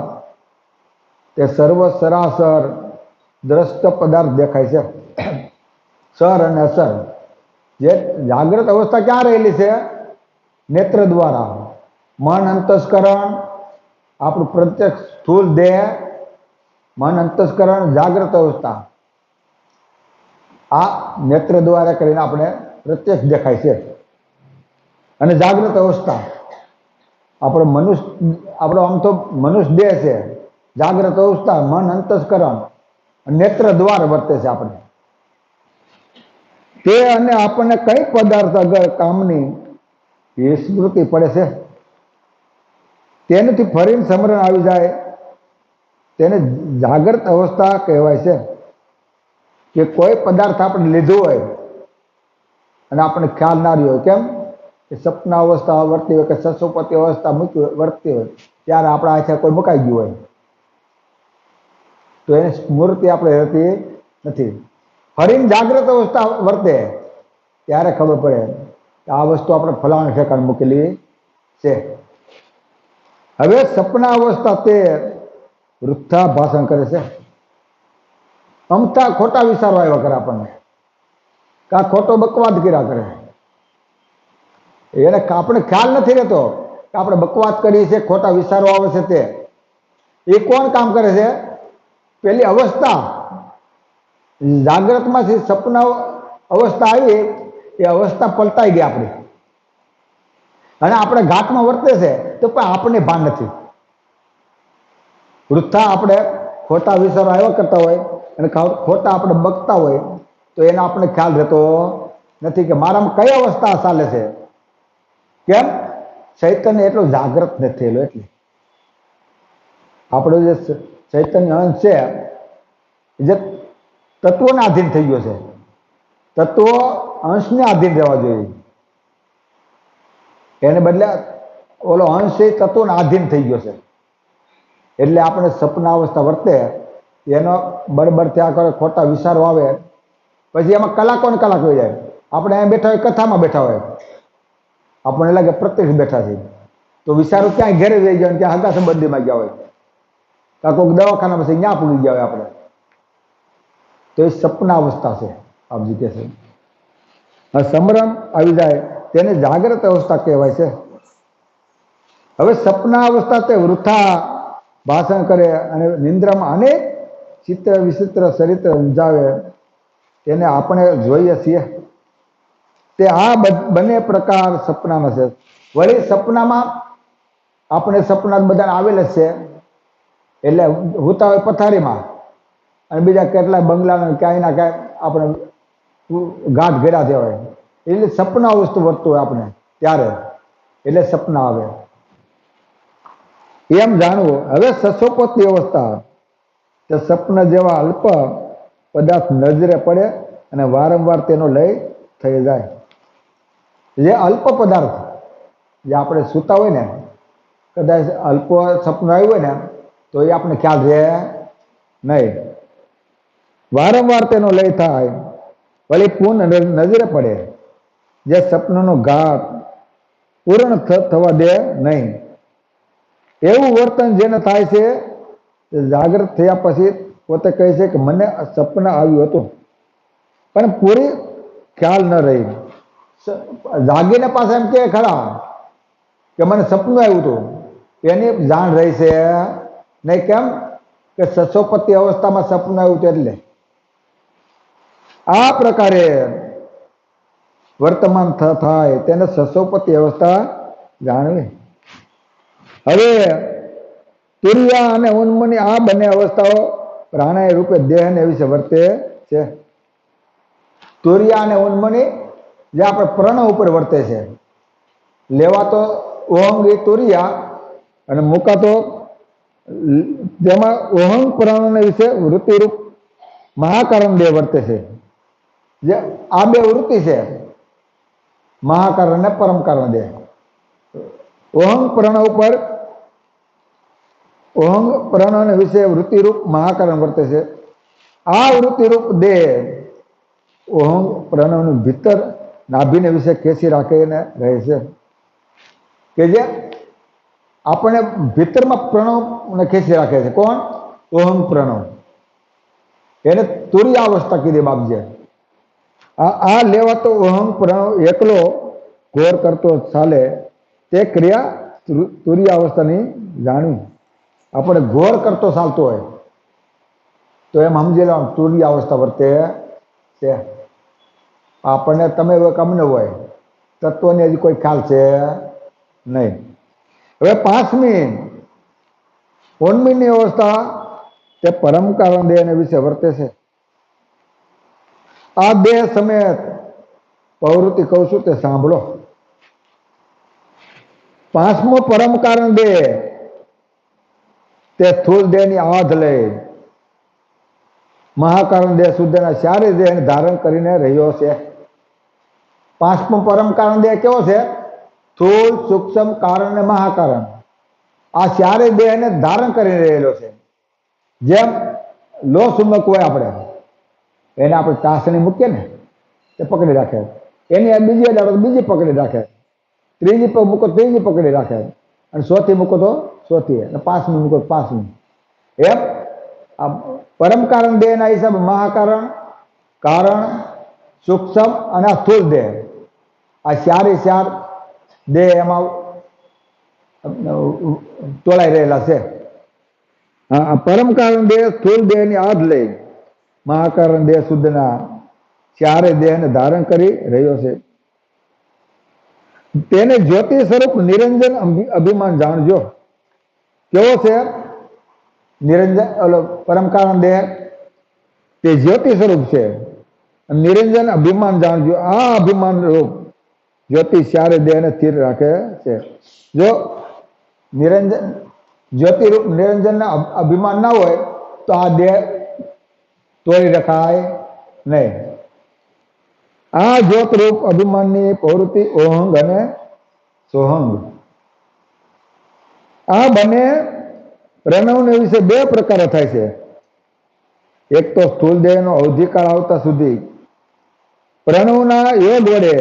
તે સર્વ સરાસર દ્રષ્ટ પદાર્થ દેખાય છે, સર અને અસર. જે જાગ્રત અવસ્થા ક્યાં રહેલી છે? નેત્ર દ્વારા. મન અંતસ્કરણ, આપણું પ્રત્યક્ષ સ્થૂળ દેહ, મન અંતસ્કરણ, જાગ્રત અવસ્થા. આ નેત્ર દ્વારા કરીને આપણે પ્રત્યક્ષ દેખાય છે. અને જાગ્રત અવસ્થા આપણો આમ તો મનુષ્ય દેહ છે. જાગ્રત અવસ્થા મન અંતસ્કરણ નેત્ર દ્વાર વર્તે છે આપણે. તે અને આપણને કઈ પદાર્થ અગર કામની એ સ્મૃતિ પડે છે, તેનાથી ફરીને સમરણ આવી જાય, તેને જાગ્રત અવસ્થા કહેવાય છે. કે કોઈ પદાર્થ આપણે લીધો હોય અને આપણને ખ્યાલ ના રહ્યો હોય, કેમ કે સપના અવસ્થા વર્તી હોય કે સસોપતિ અવસ્થા વર્તી હોય, ત્યારે આપણા હાથે કોઈ મુકાઈ ગયું હોય તો એની સ્મૃતિ આપણે રહેતી નથી. ફરીને જાગ્રત અવસ્થા વર્તે ત્યારે ખબર પડે કે આ વસ્તુ આપણે ફલાણા ઠેકાણે મૂકેલી છે. હવે સપના અવસ્થા તે વૃથા ભાષણ કરે છે. અમથા ખોટા વિચારો આવ્યા કરે આપણને, કા ખોટો બકવાદ કર્યા કરે. એને આપણે ખ્યાલ નથી રહેતો કે આપણે બકવાદ કરીએ છીએ, ખોટા વિચારો આવે છે. તે એ કોણ કામ કરે છે? પેલી અવસ્થા જાગ્રતમાંથી સપના અવસ્થા આવી, એ અવસ્થા પલટાઈ ગઈ આપણી અને આપણે ઘાટમાં વર્તે છે તો પણ આપણને ભાન નથી. વૃથા આપણે ખોટા વિચારો આવ્યા કરતા હોય અને ખોટા આપણે બકતા હોય તો એનો આપણે ખ્યાલ રહેતો નથી કે મારામાં કઈ અવસ્થા ચાલે છે. કેમ? ચૈતન્ય એટલો જાગ્રત નથી થયેલો. એટલે આપણો જે ચૈતન્ય અંશ છે જે તત્વોને આધીન થઈ ગયો છે. તત્વો અંશને આધીન રહેવા જોઈએ, એને બદલે ઓલો અંશ એ તત્વોને આધીન થઈ ગયો છે. એટલે આપણે સપના અવસ્થા વર્તે, એનો બળબડ થયા કરે, ખોટા વિચારો આવે, પછી એમાં કલાકો ને કલાક હોય જાય. આપણે અહીંયા બેઠા હોય, કથામાં બેઠા હોય, આપણને લાગે પ્રત્યક્ષ બેઠા છે, તો વિચારો ક્યાંય ઘેરે જઈ ગયા, ત્યાં હગા સંબંધીમાં ગયા હોય, કાં કોઈક દવાખાના પછી ત્યાં પૂગી ગયા હોય આપણે, તો એ સપના અવસ્થા છે. આપજી કહે છે સમરણ આવી જાય તેને જાગ્રત અવસ્થા કહેવાય છે. હવે સપના અવસ્થા તે વૃથા ભાષણ કરે અને નિંદ્રામાં અનેક ચિત્ર વિચિત્ર ચરિત્ર સમજાવે, તેને આપણે જોઈએ છીએ. તે આ બંને પ્રકાર સપનાના છે. વળી સપનામાં આપણે સપના બધા આવેલ જ છે, એટલે હોતા હોય પથારીમાં અને બીજા કેટલાય બંગલાના ક્યાંય ના ક્યાંય આપણે ગાંઠ ઘેરા થયા હોય એટલે સપના વસ્તુ વર્તતું હોય આપણે ત્યારે એટલે સપના આવે એમ જાણવું. હવે સસોપતની અવસ્થા તે સપના જેવા અલ્પ પદાર્થ નજરે પડે અને વારંવાર તેનો લય થઈ જાય. જે અલ્પ પદાર્થ જે આપણે સૂતા હોય ને કદાચ અલ્પ સપનું આવ્યું હોય ને તો એ આપણે ખ્યાલ રહે નહીં. વારંવાર તેનો લય થાય વળી પૂર્ણ નજરે પડે જે સપનાનો ઘાટ પૂર્ણ થવા દે નહીં. એવું વર્તન જેને થાય છે જાગૃત થયા પછી પોતે કહે છે કે મને સપના આવ્યું હતું પણ પૂરી ખ્યાલ ન રહી. જાગીને પાછા એમ કે ખરા કે મને સપનું આવ્યું હતું એની જાણ રહી છે નહીં. કેમ કે સસોપતિ અવસ્થામાં સપનું આવ્યું હતું એટલે આ પ્રકારે વર્તમાન થાય તેને સસોપતિ અવસ્થા જાણવી. હવે તુરિયા અને ઉન્મની આ બંને અવસ્થાઓ પ્રાણાય રૂપે દેહને વિશે વર્તે છે. તુરિયા અને ઉન્મની જે આપણે પ્રણ ઉપર વર્તે છે. લેવાતો ઓહંગ એ તુરિયા અને મુકાતો જેમાં ઓહંગ પ્રાણને વિશે વૃત્તિરૂપ મહાકારણ દેહ વર્તે છે. જે આ બે વૃત્તિ છે મહાકારણ ને પરમ કારણ દેહ. ઓહંગ પ્રણ ઉપર ઓહંગ પ્રણ વિશે વૃત્તિરૂપ મહાકારણ વર્તે છે. આ વૃત્તિરૂપ દેહ ઓહંગ પ્રણ ભીતર નાભીને વિશે ખેંચી રાખીને રહે છે કે જે આપણે ભીતરમાં પ્રણવને ખેંચી રાખે છે. કોણ? ઓહંગ પ્રણવ. એને તુરિયા અવસ્થા કીધી બાપજે. આ લેવાતો ઓહંગ પ્રણવ એકલો ઘોર કરતો ચાલે તે ક્રિયા તુરિયા અવસ્થાની જાણવી. આપણે ઘોર કરતો ચાલતો હોય તો એમ સમજી લો તુરિયા અવસ્થા વર્તે છે. આપણને તમે કમને હોય તત્વની હજી કોઈ ખ્યાલ છે નહીં. હવે પાંચમી ઉન્મીની અવસ્થા તે પરમ કારણ દેહને વિશે વર્તે છે. આ દેહ સમેત પ્રવૃત્તિ કહું છું તે સાંભળો. પાંચમો પરમ કારણ દેહ તે સ્થૂળ દેહની આધ લઈ મહાકારણ દેહ સુધીના ચારે દેહને ધારણ કરીને રહ્યો છે. પાંચમો પરમ કારણ દેહ કેવો છે? સ્થૂળ, સૂક્ષ્મ, કારણ ને મહાકારણ. આ ચારે દેહને ધારણ કરી રહેલો છે. જેમ લો સુમક હોય આપણે એને આપણે ચાસણી મૂકીએ ને તે પકડી રાખે. એની બીજી અડાડો બીજી પકડી રાખે. ત્રીજી પર મૂકો ત્રીજી પકડી રાખે અને ચોથી મૂકો તો ચોથી અને પાંચમી મૂકો પાંચમી. એમ આ પરમ કારણ દેહના હિસાબે મહાકારણ, કારણ, સૂક્ષ્મ અને આ સ્થૂળ દેહ આ ચારે ચાર દેહ એમાં તોળાઈ રહેલા છે. આ પરમ કારણ દેહ સ્થૂળ દેહની આધ લઈ મહાકારણ દેહ સુધીના ચારે દેહને ધારણ કરી રહ્યો છે. તેને જ્યોતિ સ્વરૂપ નિરંજન અભિમાન જાણજો. કેવો છે નિરંજન? ઓલો પરમ કારણ દેહ તે જ્યોતિ સ્વરૂપ છે. નિરંજન અભિમાન જાણજો. આ અભિમાન રૂપ જ્યોતિ ચારે દેહને સ્થિર રાખે છે. જો નિરંજન જ્યોતિ રૂપ નિરંજન અભિમાન ના હોય તો આ દેહ તોડી રખાય નહીં. આ જ્યોત રૂપ અભિમાનની પ્રવૃત્તિ ઓહંગ અને સોહંગ. આ બંને પ્રણવને વિશે બે પ્રકારે થાય છે. એક તો સ્થૂળ દેહનો અવધિકાળ આવતા સુધી પ્રણવના યોગ વડે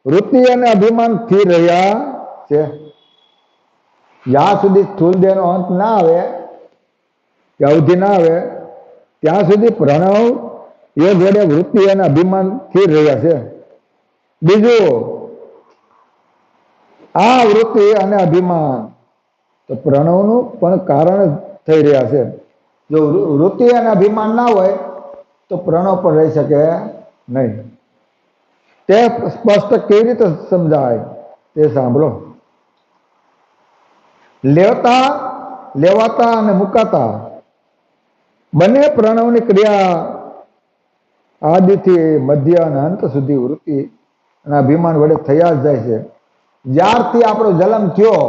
વૃત્તિ અને અભિમાન સ્થિર રહ્યા છે. જ્યાં સુધી સ્થૂળ દેહનો અંત ના આવે કે અવધિ ના આવે ત્યાં સુધી પ્રણવ યોગ વડે વૃત્તિ અને અભિમાન સ્થિર રહ્યા છે. બીજું આ વૃત્તિ અને અભિમાન તો પ્રણવનું પણ કારણ થઈ રહ્યા છે. જો વૃત્તિ અને અભિમાન ના હોય તો પ્રણવ પણ રહી શકે નહીં. તે સ્પષ્ટ કેવી રીતે સમજાય તે સાંભળો. લેવાતા અને મુકાતા બંને પ્રણવની ક્રિયા આદિથી મધ્ય અને અંત સુધી વૃત્તિ અને અભિમાન વડે થયા જ જાય છે. જ્યારથી આપણો જન્મ થયો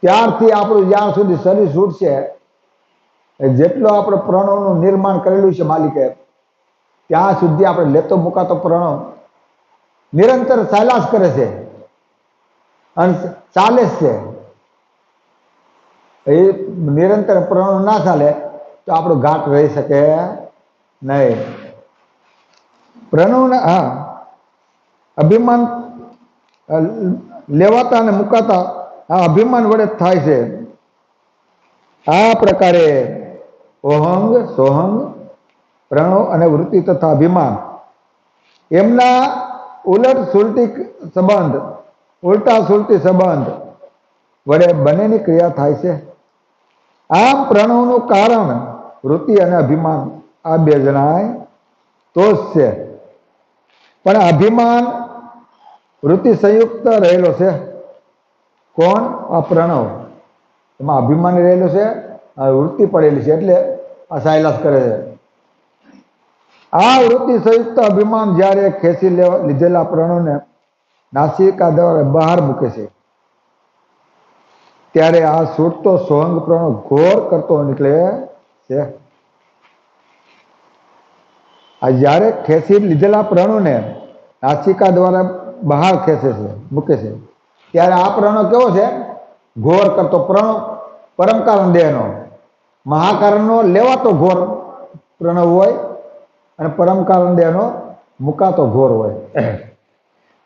ત્યારથી આપણું જ્યાં સુધી શરીર છૂટશે જેટલો આપણે પ્રણવનું નિર્માણ કરેલું છે માલિકે ત્યાં સુધી આપણે લેતો મુકાતો પ્રણવ નિરંતર ચાલ્યા જ કરે છે અને ચાલે જ છે. એ નિરંતર પ્રણવ ના ચાલે તો આપણો ઘાટ રહી શકે નહીં. પ્રણવના હા અભિમાન લેવાતા અને મુકાતા આ અભિમાન વડે થાય છે. આ પ્રકારે ઓહંગ સોહંગ પ્રણવ અને વૃત્તિ તથા અભિમાન એમના ઉલટા સુલટી સંબંધ વડે બંનેની ક્રિયા થાય છે. આમ પ્રણવનું કારણ વૃત્તિ અને અભિમાન આ બે જણાય તો જ છે. પણ અભિમાન વૃત્તિ સંયુક્ત રહેલો છે. કોણ? આ પ્રણવ. એમાં અભિમાન રહેલો છે, વૃત્તિ પડેલી છે એટલે આ સાયલાસ કરે છે. આ વૃત્તિ સંયુક્ત અભિમાન જ્યારે ખેંચી લીધેલા પ્રણવને નાસિકા દ્વારા બહાર મૂકે છે ત્યારે આ છૂટતો સોહંગ પ્રણવ ઘોર કરતો નીકળે છે. આ જ્યારે ખેંચી લીધેલા પ્રણવને નાસિકા દ્વારા બહાર ખેંચે છે મૂકે છે ત્યારે આ પ્રણવ કેવો છે? ઘોર કરતો પ્રણવ પરમકારણ દેહનો મહાકારણનો લેવાતો ઘોર પ્રણવ હોય અને પરમકારણ દેહનો મુકાતો ઘોર હોય.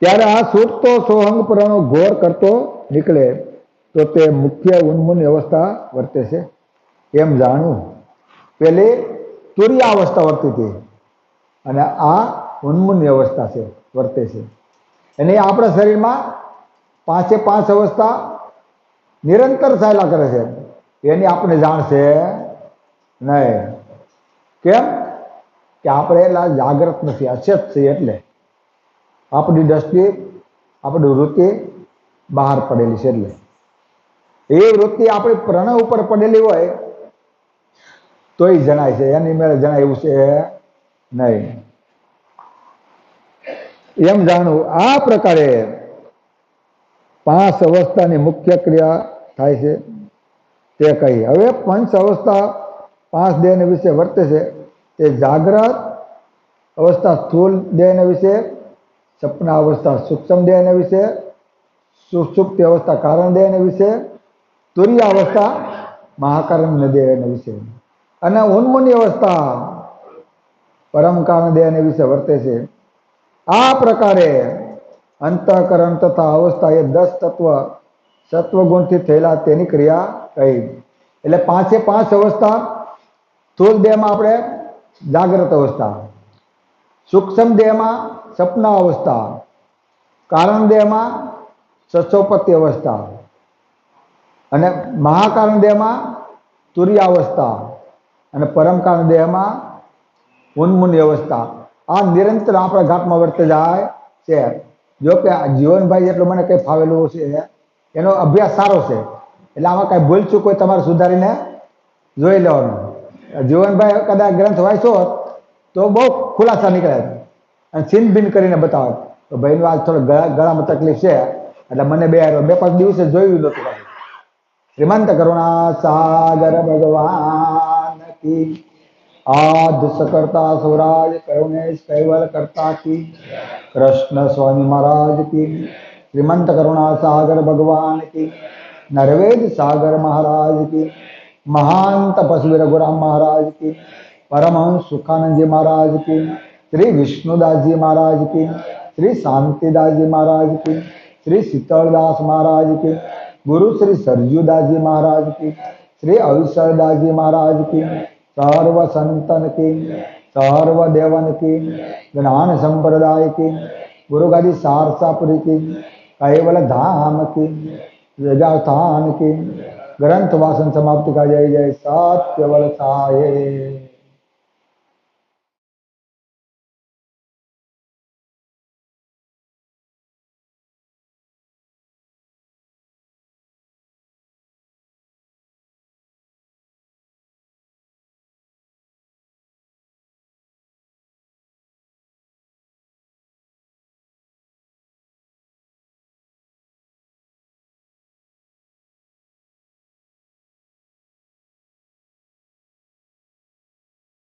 ત્યારે આ છૂટતો સોહંગ પ્રણવ ઘોર કરતો નીકળે તો તે મુખ્ય ઉન્મૂની અવસ્થા વર્તે છે એમ જાણવું. પેલી તુર્ય અવસ્થા વર્તી હતી અને આ ઉન્મૂની અવસ્થા છે વર્તે છે. અને આપણા શરીરમાં 5 અવસ્થા નિરંતર ચાલ્યા કરે છે એની આપણે જાણ છે નહીં. કેમ કે આપણે એટલા જાગ્રત નથી, અચેત છીએ એટલે આપણી દ્રષ્ટિ આપણી વૃત્તિ બહાર પડેલી છે. એટલે એ વૃત્તિ આપણી પ્રણવ ઉપર પડેલી હોય તોય જણાય છે, એની મેળે જણાય એવું છે નહીં. એમ જાણવું. આ પ્રકારે 5 અવસ્થાની મુખ્ય ક્રિયા થાય છે તે કહી. હવે પંચ અવસ્થા 5 દેહને વિશે વર્તે છે તે જાગ્રત અવસ્થા સ્થૂળ દેહને વિશે, સપના અવસ્થા સૂક્ષ્મ દેહને વિશે, સુષુપ્તિ અવસ્થા કારણ દેહને વિશે, તુર્ય અવસ્થા મહાકારણ દેહને વિશે અને ઉન્મૂની અવસ્થા પરમ કારણ દેહને વિશે વર્તે છે. આ પ્રકારે અંતઃકરણ તથા અવસ્થા એ 10 તત્વ સત્વગુણથી થયેલા તેની ક્રિયા કહી. એટલે 5 અવસ્થા સ્થૂળ દેહમાં આપણે જાગ્રત અવસ્થા, સૂક્ષ્મ દેહમાં સપના અવસ્થા, કારણ દેહમાં સચોપતિ અવસ્થા અને મહાકારણ દેહમાં તુર્ય અવસ્થા અને પરમ કારણ દેહમાં ઉન્મૂની અવસ્થા. આ નિરંતર આપણા ઘાટમાં વર્તે જાય છે. જો કે જીવનભાઈ જેટલું મને કંઈ ફાવેલું છે એનો અભ્યાસ સારો છે એટલે આમાં કાંઈ ભૂલ ચૂક હોય તમારે સુધારીને જોઈ લેવાનું. જીવનભાઈ કદાચ ગ્રંથ વાંચ્યો હોત તો બહુ ખુલાસા નીકળે અને છીન ભીન કરીને બતાવે તો ભાઈનું આજ થોડો ગળામાં તકલીફ છે એટલે મને 2-5 દિવસે જોયું નહોતું. શ્રીમંત કરુણા સાગર ભગવાન કી, આદ सकर्ता स्वराज करुणेश कैवल करता की, कृष्ण स्वामी महाराज की, श्रीमंत करुणा सागर भगवान की, नरवेद सागर महाराज की, महान तपस्वी रघुराम महाराज की, परमहंस सुखानंद जी महाराज की, श्री विष्णुदास जी महाराज की, श्री शांतिदास जी महाराज की, श्री शीतलदास महाराज की, गुरु श्री सरजूदास जी महाराज की, श्री अविसरदास जी महाराज की, सर्व संतन की, सर्व देवन की, ज्ञान संप्रदाय की, गुरु गादी सारसापुरी की, कैवल धाम की, वेदार्थान की, ग्रंथ वासन समाप्ति का जय जय सत्यवल साये।